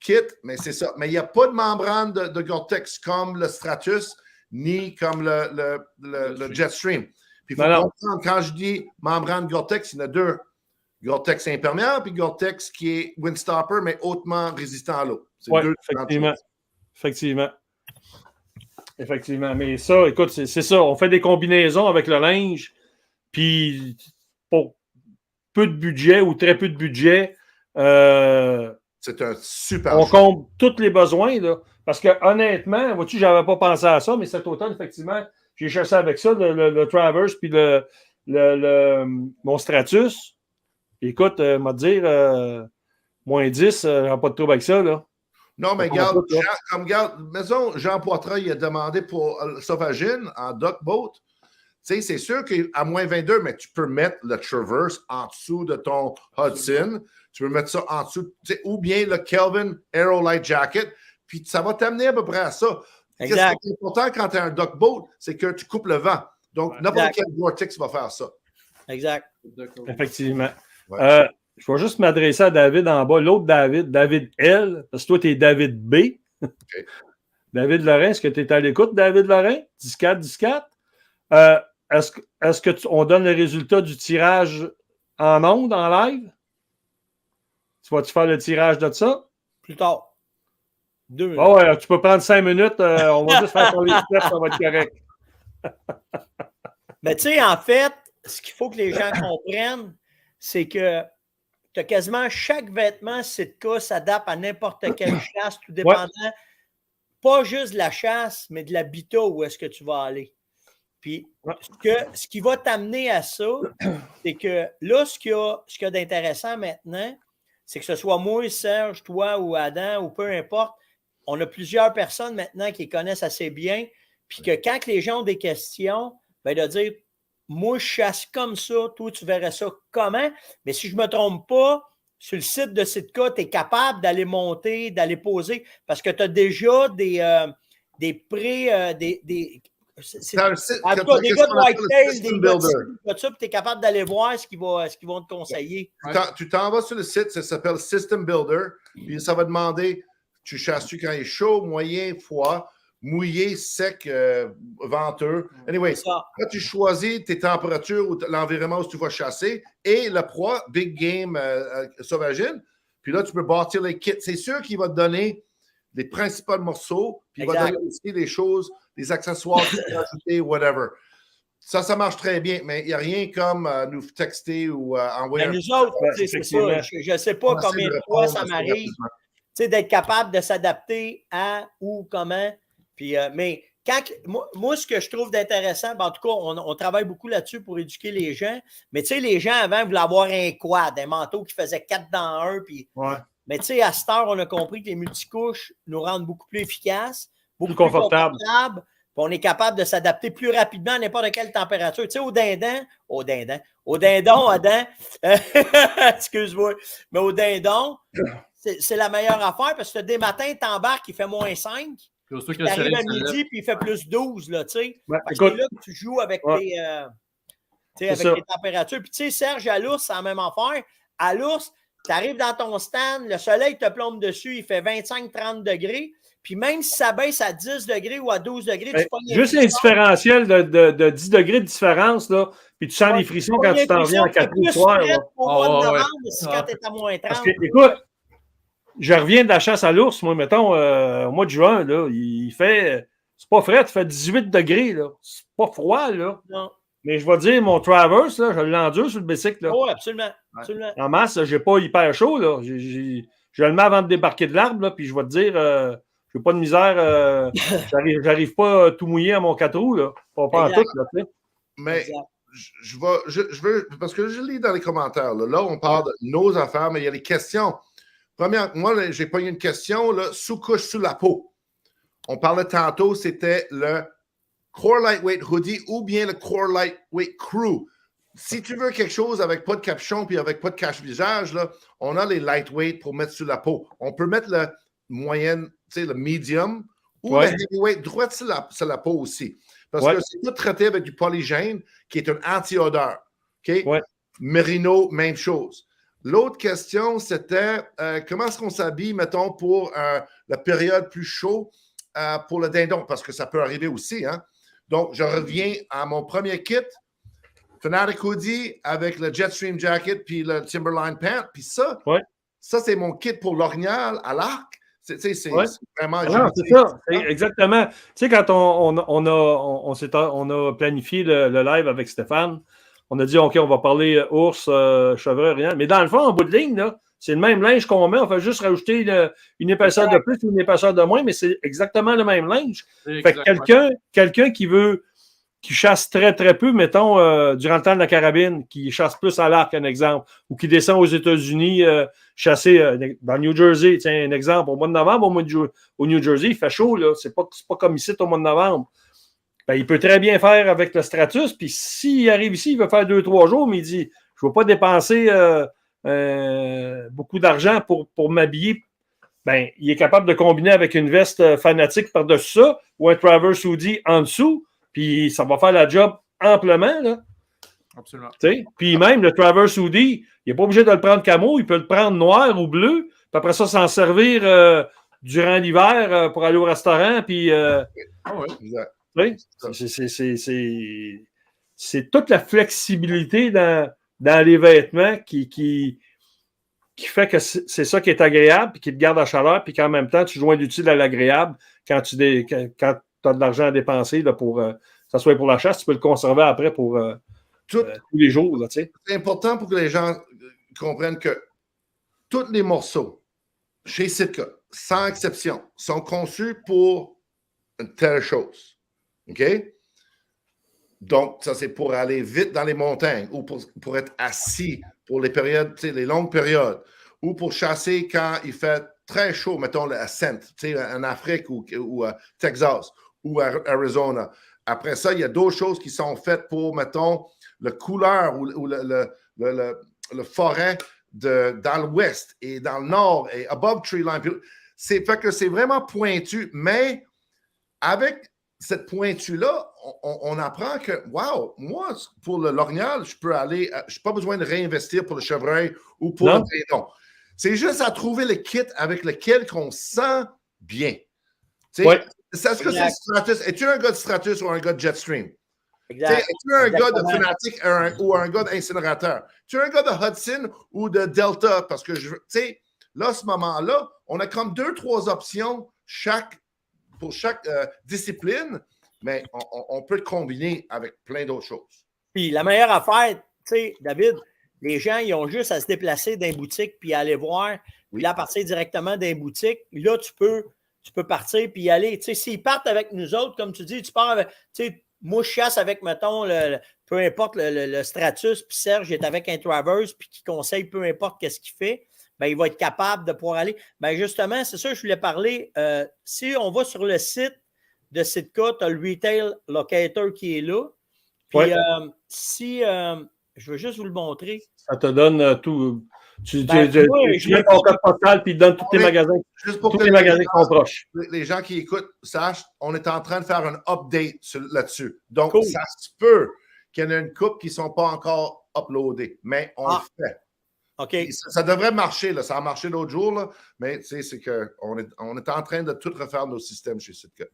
Quitte, mais c'est ça. Mais il n'y a pas de membrane de Gore-Tex comme le Stratus, ni comme le Jetstream. Puis il faut comprendre, quand je dis membrane Gore-Tex, il y en a deux. Gore-Tex imperméable, puis Gore-Tex qui est Windstopper, mais hautement résistant à l'eau. Oui, effectivement. Mais ça, écoute, c'est ça. On fait des combinaisons avec le linge, puis pour peu de budget ou très peu de budget, c'est un super on comble tous les besoins, là. Parce que honnêtement, vois-tu, j'avais pas pensé à ça, mais cet automne, effectivement, j'ai chassé avec ça, le Travers puis mon Stratus. Écoute, m'a dire, moins 10, j'ai pas de trouble avec ça, là. Non, mais regarde, maison Jean Poitras, il a demandé pour Sauvagine en Duck Boat. Tu sais, c'est sûr qu'à moins 22, mais tu peux mettre le Traverse en dessous de ton Hudson. Tu peux mettre ça en dessous, ou bien le Kelvin Aero Light Jacket. Puis ça va t'amener à peu près à ça. Exact. Ce qui est important quand tu as un Duck Boat, c'est que tu coupes le vent. Donc, n'importe quel Vortex va faire ça. Exact. Effectivement. Ouais. Je vais juste m'adresser à David en bas. L'autre David L, parce que toi, tu es David B. Okay. David Lorrain, est-ce que tu es à l'écoute, David Lorrain? 10-4. Est-ce qu'on donne le résultat du tirage en ondes, en live? Tu vas-tu faire le tirage de ça? Plus tard. 2 minutes. Oh ouais, tu peux prendre 5 minutes. On va juste faire les steps, ça va être correct. Mais tu sais, en fait, ce qu'il faut que les gens comprennent, c'est que tu as quasiment chaque vêtement Sitka s'adapte à n'importe quelle chasse, tout dépendant, pas juste de la chasse, mais de l'habitat où est-ce que tu vas aller. Puis, ce qui va t'amener à ça, c'est que là, ce qu'il y a d'intéressant maintenant, c'est que ce soit moi, Serge, toi ou Adam, ou peu importe, on a plusieurs personnes maintenant qui les connaissent assez bien, puis que quand les gens ont des questions, bien de dire, moi, je chasse comme ça, toi, tu verrais ça comment? Mais si je ne me trompe pas, sur le site de Sitka, tu es capable d'aller monter, d'aller poser, parce que tu as déjà des gars de Whitetail, des gars de ça, puis tu es capable d'aller voir ce qu'ils vont te conseiller. Tu t'en vas sur le site, ça s'appelle System Builder, puis ça va demander, tu chasses-tu quand il est chaud, moyen, froid, mouillé, sec, venteux. Anyway, là, tu choisis tes températures ou l'environnement où tu vas chasser et le proie, Big Game Sauvagine. Puis là, tu peux bâtir les kits. C'est sûr qu'il va te donner les principaux morceaux, puis il va te donner aussi des choses, des accessoires que tu peux ajouter, whatever. Ça marche très bien, mais il n'y a rien comme nous texter ou envoyer nous autres, c'est ça. Je ne sais pas combien de fois ça m'arrive d'être capable de s'adapter à ou comment. Puis, mais moi, ce que je trouve d'intéressant, en tout cas, on travaille beaucoup là-dessus pour éduquer les gens. Mais tu sais, les gens avant voulaient avoir un quad, un manteau qui faisait 4 dans 1. Puis, mais tu sais, à cette heure, on a compris que les multicouches nous rendent beaucoup plus efficaces, beaucoup plus confortables. Puis on est capable de s'adapter plus rapidement à n'importe quelle température. Tu sais, au dindon, Adam, excuse-moi, mais au dindon, c'est la meilleure affaire parce que des matins, tu embarques, il fait moins 5. Tu arrives à midi, puis il fait plus 12, là, tu sais. C'est là que tu joues avec tes températures. Puis, tu sais, Serge, à l'ours, c'est la même affaire. À l'ours, tu arrives dans ton stand, le soleil te plombe dessus, il fait 25-30 degrés. Puis même si ça baisse à 10 degrés ou à 12 degrés, tu pognes juste un différentiel de 10 degrés de différence, là, puis tu sens les frissons quand tu t'en viens à 4 heures du soir. Au mois de novembre, si quand tu es à moins 30. Parce que, écoute, je reviens de la chasse à l'ours, moi, mettons, au mois de juin, là, il fait, c'est pas frais, il fait 18 degrés, là. C'est pas froid, là. Non. Mais je vais dire, mon Travers, là, je l'endure sur le bicycle, là. Oui, absolument. En masse, j'ai pas hyper chaud, là. Je le mets avant de débarquer de l'arbre, là, puis je vais te dire, j'ai pas de misère, j'arrive pas tout mouillé à mon 4 roues, là. Pas en tout, là, tu sais. Mais je veux, parce que je lis dans les commentaires, là on parle de nos affaires, mais il y a les questions. Première, moi, j'ai pas eu une question, là, sous-couche sous la peau. On parlait tantôt, c'était le Core Lightweight Hoodie ou bien le Core Lightweight Crew. Si tu veux quelque chose avec pas de capuchon puis avec pas de cache-visage, là, on a les lightweight pour mettre sur la peau. On peut mettre le moyenne, tu sais, le medium ou le heavyweight droit sur la peau aussi. Parce que c'est tout traité avec du polygène qui est un anti-odeur. OK? Merino, même chose. L'autre question, c'était comment est-ce qu'on s'habille, mettons, pour la période plus chaude pour le dindon, parce que ça peut arriver aussi. Hein? Donc, je reviens à mon premier kit, Fanatic Hoodie avec le Jetstream Jacket puis le Timberline Pant. Puis ça, c'est mon kit pour l'orignal à l'arc. C'est vraiment... Non, c'est ça, exactement. Tu sais, quand on a planifié le live avec Stéphane, on a dit, OK, on va parler ours, chevreuil, rien. Mais dans le fond, en bout de ligne, là, c'est le même linge qu'on met. On fait juste rajouter une épaisseur de plus ou une épaisseur de moins, mais c'est exactement le même linge. Fait que quelqu'un qui chasse très, très peu, mettons, durant le temps de la carabine, qui chasse plus à l'arc, un exemple, ou qui descend aux États-Unis chasser dans New Jersey, tiens, un exemple, au mois de novembre, au New Jersey, il fait chaud, là. C'est pas comme ici au mois de novembre. Ben, il peut très bien faire avec le Stratus, puis s'il arrive ici, il va faire 2-3 jours, mais il dit, je ne vais pas dépenser beaucoup d'argent pour m'habiller. Ben, il est capable de combiner avec une veste fanatique par-dessus ça, ou un Traverse Hoodie en dessous, puis ça va faire la job amplement, là. Absolument. T'sais? Puis même le Traverse Hoodie, il n'est pas obligé de le prendre camo, il peut le prendre noir ou bleu, puis après ça, s'en servir durant l'hiver pour aller au restaurant, puis... C'est toute la flexibilité dans les vêtements qui fait que c'est ça qui est agréable, puis qui te garde à chaleur, puis qu'en même temps, tu joins l'utile à l'agréable quand tu as de l'argent à dépenser là, pour que ça soit pour la chasse, tu peux le conserver après pour tous les jours. Là, c'est important pour que les gens comprennent que tous les morceaux chez Sitka, sans exception, sont conçus pour une telle chose. OK? Donc, ça, c'est pour aller vite dans les montagnes ou pour être assis pour les périodes, les longues périodes, ou pour chasser quand il fait très chaud, mettons le Ascent, en Afrique ou Texas ou Arizona. Après ça, il y a d'autres choses qui sont faites pour, mettons, le couleur ou le forêt dans l'ouest et dans le nord et above tree line. C'est fait que c'est vraiment pointu, mais avec cette pointue-là, on apprend que, wow, moi, pour le lorgnal, je peux aller, je n'ai pas besoin de réinvestir pour le chevreuil ou pour le dindon. C'est juste à trouver le kit avec lequel on se sent bien. Est-ce que c'est Stratus? Es-tu un gars de Stratus ou un gars de Jetstream? Es-tu un gars de Fanatic ou un gars d'incinérateur? Tu es un gars de Hudson ou de Delta? Parce que, là, à ce moment-là, on a comme 2-3 options pour chaque discipline, mais on peut le combiner avec plein d'autres choses. Puis la meilleure affaire, tu sais, David, les gens, ils ont juste à se déplacer dans les boutiques puis aller voir. Puis là, partir directement dans les boutiques. Là, tu peux partir puis y aller. Tu sais, s'ils partent avec nous autres, comme tu dis, tu pars avec, tu sais, moi, je chasse avec, mettons, peu importe le Stratus, puis Serge est avec un Traverse, puis qui conseille peu importe qu'est-ce qu'il fait. Ben, il va être capable de pouvoir aller. Ben, justement, c'est ça que je voulais parler. Si on va sur le site de Sitka, tu as le Retail Locator qui est là. Puis, je veux juste vous le montrer. Ça te donne tout. Tu mets ton code postal puis il donne tous tes magasins. Juste pour tous les magasins qui sont proches. Les gens qui écoutent sachent, on est en train de faire un update là-dessus. Donc, ça se peut qu'il y en ait une couple qui ne sont pas encore uploadées, mais on le fait. OK. Ça devrait marcher, là. Ça a marché l'autre jour, là, mais c'est qu'on est en train de tout refaire nos systèmes chez Sitka.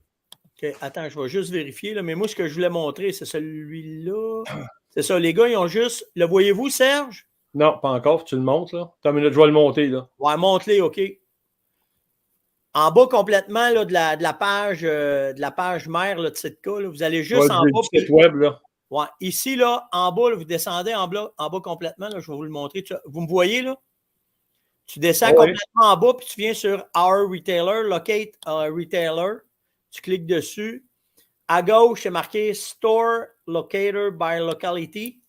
OK, attends, je vais juste vérifier, là, mais moi, ce que je voulais montrer, c'est celui-là. C'est ça, les gars, ils ont juste... Le voyez-vous, Serge? Non, pas encore, tu le montes, là. T'as une minute, je vais le monter, là. Ouais, monte-les, OK. En bas, complètement, là, de la page mère là, de Sitka, là, vous allez juste en bas. Du site web, là. Ouais, ici, là, en bas, là, vous descendez en bas complètement. Là, je vais vous le montrer. Vous me voyez, là? Tu descends complètement en bas, puis tu viens sur Our Retailer, Locate Retailer. Tu cliques dessus. À gauche, c'est marqué Store Locator by Locality.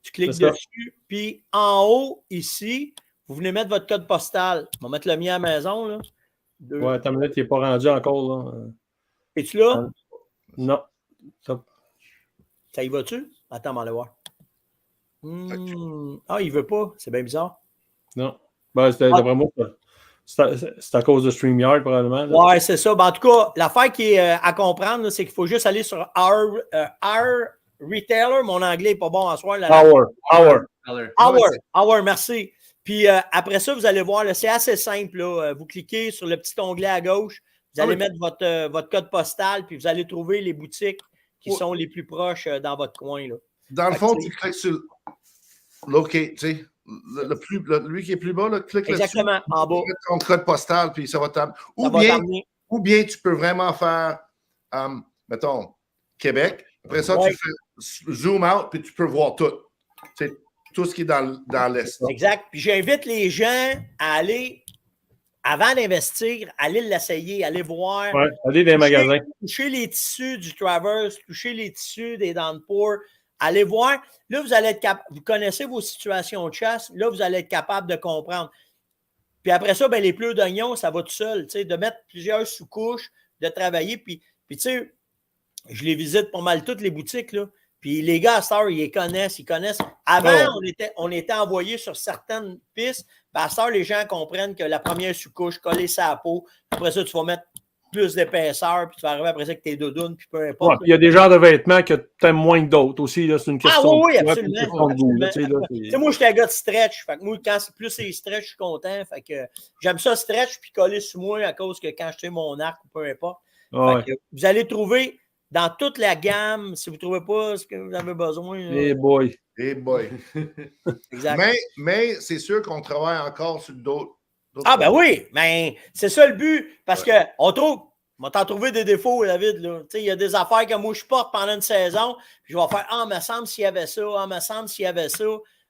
Tu cliques dessus. Puis en haut, ici, vous venez mettre votre code postal. On va mettre le mien à la maison. Là. Ouais, ta minute, il n'est pas rendu encore. Là. Es-tu là? Non. Ça y va-tu? Attends, on va aller voir. Ah, il ne veut pas. C'est bien bizarre. Non. Ben, c'était vraiment... C'est à cause de StreamYard, probablement. Oui, c'est ça. Ben, en tout cas, l'affaire qui est à comprendre, c'est qu'il faut juste aller sur Our Retailer. Mon anglais n'est pas bon à soir. Hour, merci. Puis après ça, vous allez voir, c'est assez simple. Là. Vous cliquez sur le petit onglet à gauche, vous allez mettre votre code postal, puis vous allez trouver les boutiques qui sont les plus proches dans votre coin. Là. Dans le fond, tu cliques sur Locate, tu sais. Lui qui est plus bas, là, clique là-dessus. Exactement, en bas. Ton code postal, puis ça va t'amener. Ou bien tu peux vraiment faire, mettons, Québec. Après ça, tu fais zoom out, puis tu peux voir tout. C'est tout ce qui est dans l'Est. Exact. Puis j'invite les gens à aller, avant d'investir, aller l'essayer, aller voir. Ouais, aller dans les magasins. Toucher les tissus du Travers, toucher les tissus des Downpour. Allez voir. Là, vous allez être capable. Vous connaissez vos situations de chasse. Là, vous allez être capable de comprendre. Puis après ça, les pleurs d'oignon, ça va tout seul. De mettre plusieurs sous-couches, de travailler. Puis tu sais, je les visite pas mal toutes les boutiques, là. Puis les gars, à Star, ils les connaissent, ils connaissent. Avant, on était envoyés sur certaines pistes. À Star, les gens comprennent que la première sous-couche, coller sa peau. Après ça, tu vas mettre plus d'épaisseur, puis tu vas arriver après ça avec tes doudounes, puis peu importe. Il y a des genres de vêtements que tu aimes moins que d'autres aussi. C'est une question oui, absolument. Moi, je suis un gars de stretch. Fait que moi, quand c'est plus c'est stretch, je suis content. Fait que j'aime ça stretch, puis coller sur moi à cause que quand je fais mon arc ou peu importe. Vous allez trouver dans toute la gamme, si vous ne trouvez pas ce que vous avez besoin. Hey boy. Exact. Mais c'est sûr qu'on travaille encore sur d'autres. Oui, mais c'est ça le but. Parce qu'on trouve, on va t'en trouver des défauts, David. Il y a des affaires que moi je porte pendant une saison, puis je vais faire me semble s'il y avait ça, me semble s'il y avait ça.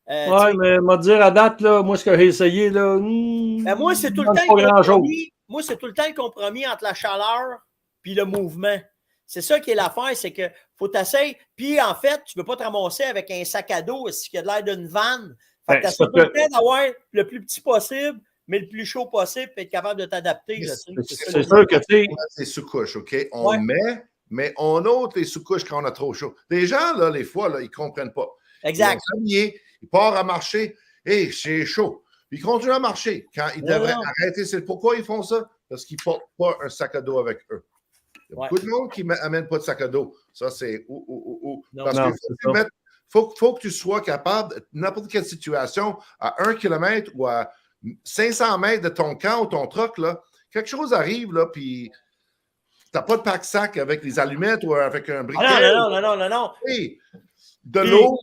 Mais m'a dire à date, là, moi, ce que j'ai essayé, là. Moi, c'est tout le temps le compromis. Moi, c'est tout le temps le compromis entre la chaleur et le mouvement. C'est ça qui est l'affaire, c'est qu'il faut t'essayer. Puis, en fait, tu ne peux pas te ramasser avec un sac à dos qui a l'air d'une vanne. Fait que tu essaies tout le temps d'avoir le plus petit possible, mais le plus chaud possible, et être capable de t'adapter. C'est sûr que tu sais. C'est sous-couches, OK? On met, mais on ôte les sous-couches quand on a trop chaud. Les gens, là, les fois, là, ils ne comprennent pas. Exact. Ils partent à marcher. Hey, c'est chaud. Ils continuent à marcher. Quand ils devraient arrêter, c'est pourquoi ils font ça? Parce qu'ils ne portent pas un sac à dos avec eux. Il y a beaucoup de monde qui n'amène pas de sac à dos. Ça, c'est Parce qu'il faut que tu sois capable, n'importe quelle situation, à 1 km ou à 500 mètres de ton camp ou ton truck, là, quelque chose arrive, là, puis tu n'as pas de pack-sac avec les allumettes ou avec un briquet. Non. Oui. De l'eau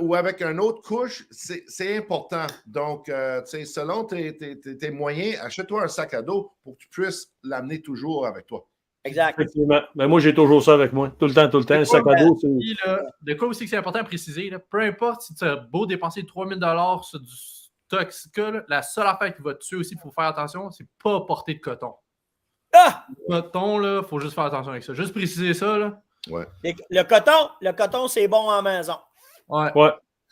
ou avec une autre couche, c'est important. Donc, selon tes moyens, achète-toi un sac à dos pour que tu puisses l'amener toujours avec toi. Exact. Effectivement. Mais moi, j'ai toujours ça avec moi. Tout le temps. Un sac à dos. De quoi aussi que c'est important à préciser, là, peu importe si tu as beau dépenser 3000 $ sur du Toxica, la seule affaire qui va te tuer aussi, il faut faire attention, c'est pas porter de coton. Le coton, il faut juste faire attention avec ça. Juste préciser ça. Là. Ouais. Le coton, c'est bon en maison. Ouais.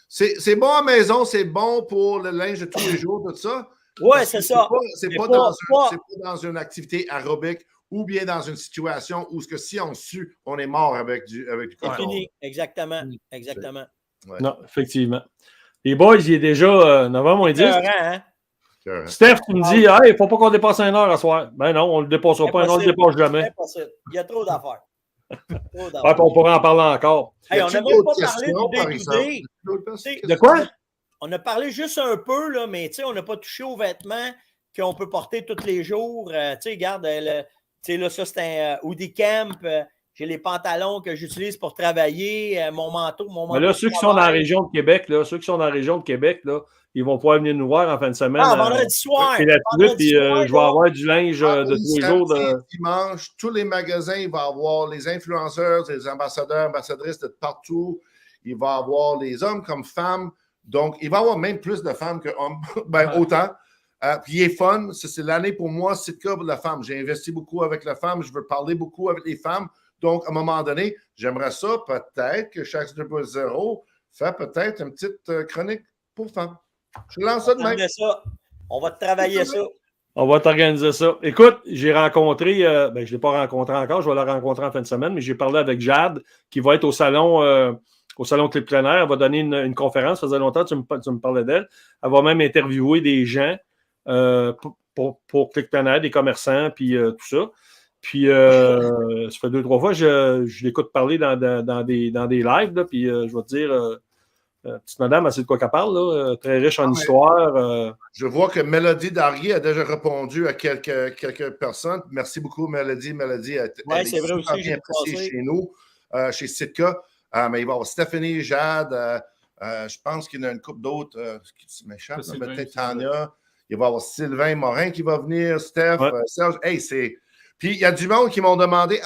C'est bon en maison, c'est bon pour le linge de tous les jours, tout ça. Ouais, c'est ça. C'est pas dans une activité aérobique ou bien dans une situation où si on sue, on est mort avec du coton. C'est fini. Exactement. Ouais. Non, effectivement. Les boys, il est déjà 9h moins 10. Steph, tu me dis, il ne faut pas qu'on dépasse 1 heure à soir. Ben non, on ne le dépassera pas, on ne le dépasse jamais. Impossible. Il y a trop d'affaires. On pourrait en parler encore. Hey, on n'a même pas parlé du day-to-day. De quoi? On a parlé juste un peu, là, mais on n'a pas touché aux vêtements qu'on peut porter tous les jours. Regarde, là, ça, c'est un hoodie camp. J'ai les pantalons que j'utilise pour travailler, mon manteau. Mais là, ceux qui sont dans la région de Québec, ils vont pouvoir venir nous voir en fin de semaine. Vendredi soir. Puis je vais avoir du linge de tous les jours. Dimanche, tous les magasins, il va y avoir les influenceurs, les ambassadeurs, ambassadrices de partout. Il va y avoir les hommes comme femmes. Donc, il va y avoir même plus de femmes que hommes. Autant. Puis il est fun. C'est l'année pour moi, c'est le cas pour la femme. J'ai investi beaucoup avec la femme. Je veux parler beaucoup avec les femmes. Donc, à un moment donné, j'aimerais ça peut-être que chaque 2.0 fait peut-être une petite chronique pour femmes. Je lance ça demain. On va te travailler ça. On va t'organiser ça. Écoute, j'ai rencontré, je ne l'ai pas rencontré encore, je vais le rencontrer en fin de semaine, mais j'ai parlé avec Jade, qui va être au salon Clip Plein Air. Elle va donner une conférence. Ça faisait longtemps que tu me parlais d'elle. Elle va même interviewer des gens pour Clip Plein Air, des commerçants, puis tout ça. Puis, ça fait 2-3 fois que je l'écoute parler dans des lives, là, puis je vais te dire, petite madame, elle sait de quoi qu'elle parle, là, très riche en histoire. Je vois que Mélodie Darrier a déjà répondu à quelques personnes. Merci beaucoup, Mélodie. Mélodie, oui, c'est vrai aussi, bien appréciée chez nous, chez Sitka. Mais il va y avoir Stéphanie, Jade, je pense qu'il y en a une couple d'autres qui m'échappent, peut-être Tania. Il va y avoir Sylvain Morin qui va venir, Steph, Serge. Hey, c'est... Puis il y a du monde qui m'ont demandé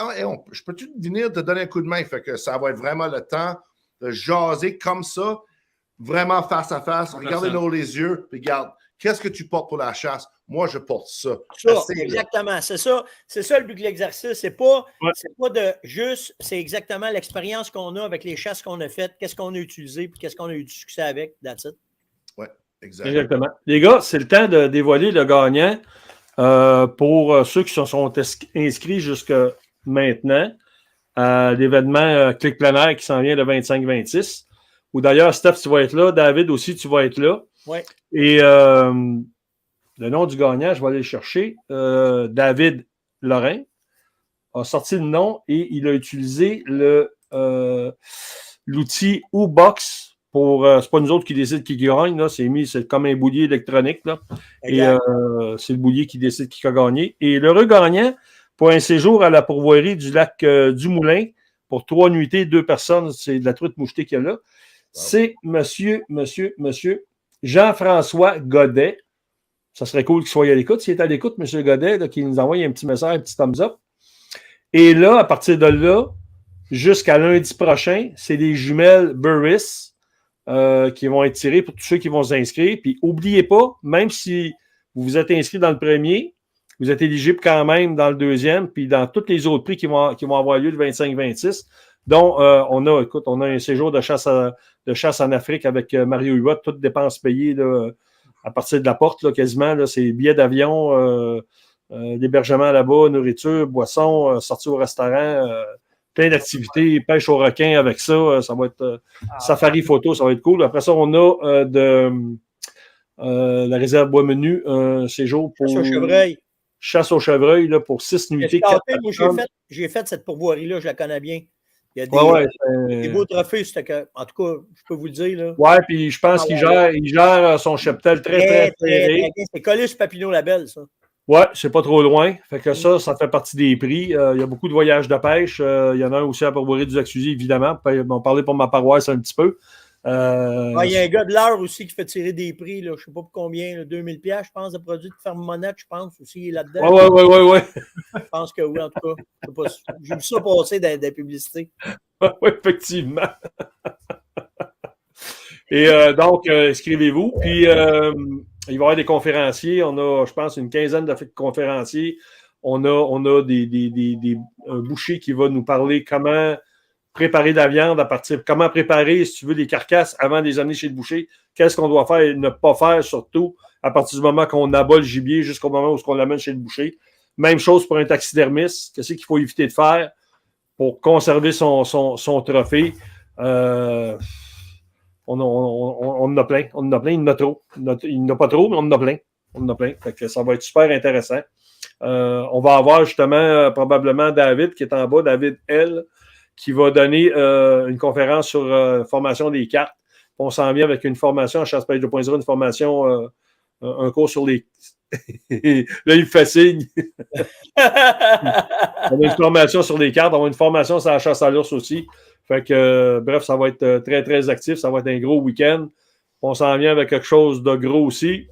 je peux-tu venir te donner un coup de main? Fait que ça va être vraiment le temps de jaser comme ça, vraiment face à face. Regardez-nous les yeux, puis regarde, qu'est-ce que tu portes pour la chasse? Moi, je porte ça. Exactement. C'est ça le but de l'exercice. C'est pas de juste, c'est exactement l'expérience qu'on a avec les chasses qu'on a faites, qu'est-ce qu'on a utilisé, puis qu'est-ce qu'on a eu du succès avec. That's it. Oui, exactement. Les gars, c'est le temps de dévoiler le gagnant. Pour ceux qui se sont inscrits jusqu'à maintenant à l'événement Clic plein air qui s'en vient le 25-26. Ou d'ailleurs, Steph, tu vas être là. David aussi, tu vas être là. Oui. Et le nom du gagnant, je vais aller le chercher. David Lorrain a sorti le nom et il a utilisé l'outil U-Box. C'est pas nous autres qui décident qui gagne, là. C'est comme un boulier électronique, là. Et c'est le boulier qui décide qui a gagné. Et l'heureux gagnant pour un séjour à la pourvoirie du lac du Moulin pour 3 nuitées, 2 personnes, c'est de la truite mouchetée qu'il y a là. Wow. C'est monsieur Jean-François Godet. Ça serait cool qu'il soit à l'écoute. S'il est à l'écoute, monsieur Godet, là, qui nous envoie un petit message, un petit thumbs up. Et là, à partir de là, jusqu'à lundi prochain, c'est des jumelles Burris. Qui vont être tirés pour tous ceux qui vont s'inscrire. Puis, n'oubliez pas, même si vous vous êtes inscrit dans le premier, vous êtes éligible quand même dans le deuxième, puis dans tous les autres prix qui vont avoir lieu le 25-26, dont on a un séjour de chasse en Afrique avec Mario Huot, toutes dépenses payées là, à partir de la porte, là, quasiment. Là, c'est billets d'avion, l'hébergement là-bas, nourriture, boissons, sortie au restaurant, plein d'activités, pêche au requin avec ça, ça va être safari photo, ça va être cool. Après ça, on a la réserve Bois-Menu, un séjour pour chasse au chevreuil là, pour 6 nuitées. Moi, j'ai fait cette pourvoirie-là, je la connais bien. Il y a des beaux trophées, en tout cas, je peux vous le dire. Là. Ouais, puis je pense qu'il gère son cheptel très serré. C'est collé sur Papineau Label, ça. Ouais, c'est pas trop loin. Fait que ça fait partie des prix. Il y a beaucoup de voyages de pêche. Il y en a un aussi à pourvoirie du Lac-Suzy, évidemment. On va parler pour ma paroisse un petit peu. Il y a un gars de l'heure aussi qui fait tirer des prix. Là, je ne sais pas pour combien, 2000$, je pense, de produits de ferme monette, je pense aussi là-dedans. Ouais. Je pense que oui, en tout cas. J'ai vu ça passer dans des publicités. Oui, effectivement. Et donc, inscrivez-vous. Puis, il va y avoir des conférenciers. On a, je pense, une quinzaine de conférenciers. On a un boucher qui va nous parler comment préparer de la viande comment préparer, si tu veux, des carcasses avant de les amener chez le boucher. Qu'est-ce qu'on doit faire et ne pas faire, surtout, à partir du moment qu'on abat le gibier jusqu'au moment où on l'amène chez le boucher. Même chose pour un taxidermiste. Qu'est-ce qu'il faut éviter de faire pour conserver son trophée? On en a plein. Il y en a trop. Il n'y en a pas trop, mais on en a plein. Fait que ça va être super intéressant. On va avoir justement probablement David qui est en bas, David L, qui va donner une conférence sur formation des cartes. On s'en vient avec une formation à Chasse-Pêche 2.0, une formation, un cours sur les... Là, il fait signe. On a une formation sur les cartes, on a une formation sur la chasse à l'ours aussi. Fait que, bref, ça va être très, très actif. Ça va être un gros week-end. On s'en vient avec quelque chose de gros aussi.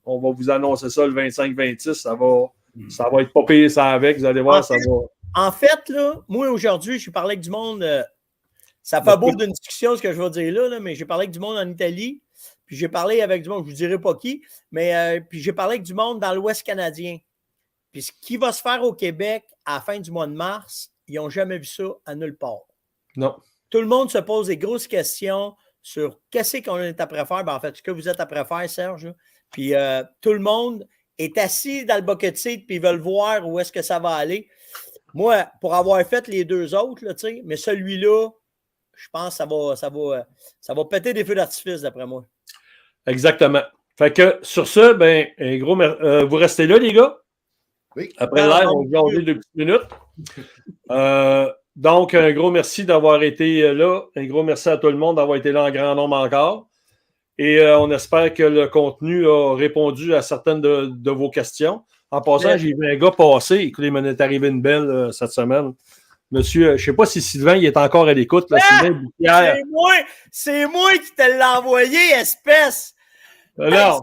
On va vous annoncer ça le 25-26. Ça va être pas payé ça avec. Vous allez voir, ça va... En fait, là, moi, aujourd'hui, je parlais avec du monde... ça fait beau d'une discussion, ce que je vais dire là, mais j'ai parlé avec du monde en Italie. Puis j'ai parlé avec du monde, je ne vous dirai pas qui, mais puis j'ai parlé avec du monde dans l'Ouest canadien. Puis ce qui va se faire au Québec à la fin du mois de mars, ils n'ont jamais vu ça à nulle part. Non. Tout le monde se pose des grosses questions sur qu'est-ce qu'on est après faire. Ben, en fait, ce que vous êtes après faire, Serge. Là. Puis tout le monde est assis dans le bucket seat puis ils veulent voir où est-ce que ça va aller. Moi, pour avoir fait les deux autres, là, mais celui-là, je pense que ça va péter des feux d'artifice, d'après moi. Exactement. Fait que sur ça, ben, un gros vous restez là, les gars? Oui. Après l'air, on va enlever 2 petites minutes. Donc, un gros merci d'avoir été là. Un gros merci à tout le monde d'avoir été là en grand nombre encore. Et on espère que le contenu a répondu à certaines de vos questions. En passant, j'ai vu un gars passer. Écoutez, il m'en est arrivé une belle cette semaine. Monsieur, je ne sais pas si Sylvain il est encore à l'écoute. C'est moi qui te l'ai envoyé, espèce! Non.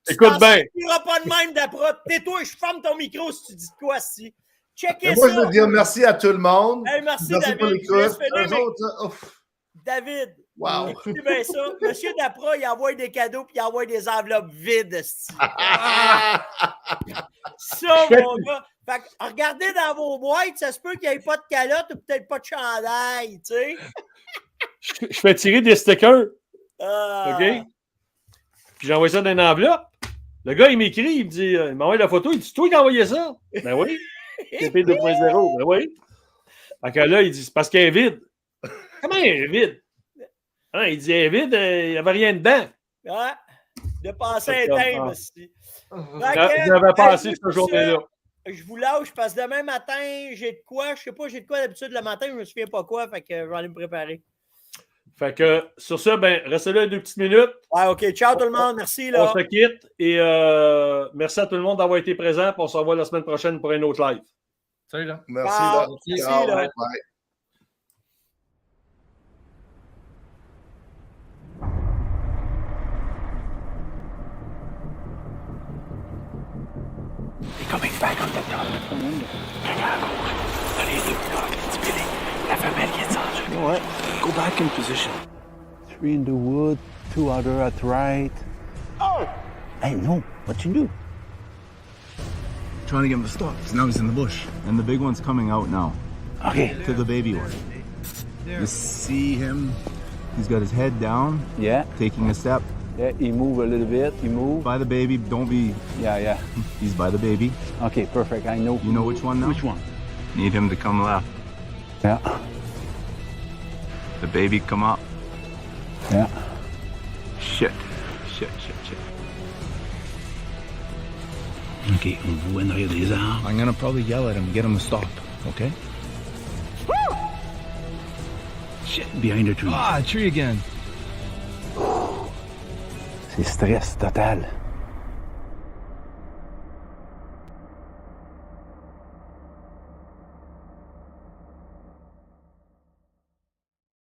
Écoute bien. Tu ne pas de même d'après. Tais-toi, je ferme ton micro si tu dis de quoi, si. Checkez ça. Moi, je veux dire merci à tout le monde. Hey, merci David. Pour l'écoute. David. Wow. Écoutez bien ça. Monsieur Dapra, il envoie des cadeaux puis il envoie des enveloppes vides. Ça, mon gars. Fait que, regardez dans vos boîtes, ça se peut qu'il n'y ait pas de calotte ou peut-être pas de chandail, tu sais. Je fais tirer des stickers. OK? Puis j'ai envoyé ça dans une enveloppe. Le gars, il m'écrit, il me dit, il m'envoie la photo, il dit, c'est toi qui as envoyé ça? Ben oui. TP 2.0, ben oui. Fait que là, il dit, c'est parce qu'elle est vide. Comment elle est vide? Hein, il dit, elle est vide, il n'y avait rien dedans. Ouais. De penser à éteindre aussi. J'avais pensé cette journée-là. Je vous lâche parce que demain matin, j'ai de quoi. Je sais pas, j'ai de quoi d'habitude le matin, je me souviens pas quoi. Fait que je vais aller me préparer. Fait que sur ça, ben, restez là 2 petites minutes. Ouais, OK. Ciao tout le monde. Merci. Là. On se quitte et merci à tout le monde d'avoir été présent. On se revoit la semaine prochaine pour un autre live. Salut là. Merci. Là. Merci là. Bye. They're coming back on the top. Allez, it's Billy. La femelle qui est descendue. You know what? Go back in position. 3 in the wood, 2 other at right. Oh! Hey, no. What you do? Trying to get him to stop. So now he's in the bush. And the big one's coming out now. Okay. To the baby one. You see him? He's got his head down. Yeah. Taking a step. Yeah, he move a little bit. He move. By the baby. Don't be... Yeah. He's by the baby. Okay, perfect. I know. You know which one now? Which one? Need him to come left. Yeah. The baby come up. Yeah. Shit. Okay, on vous en arrière des arbres. I'm gonna probably yell at him, get him to stop, okay? Shit, behind the tree. Ah, tree again. C'est stress total.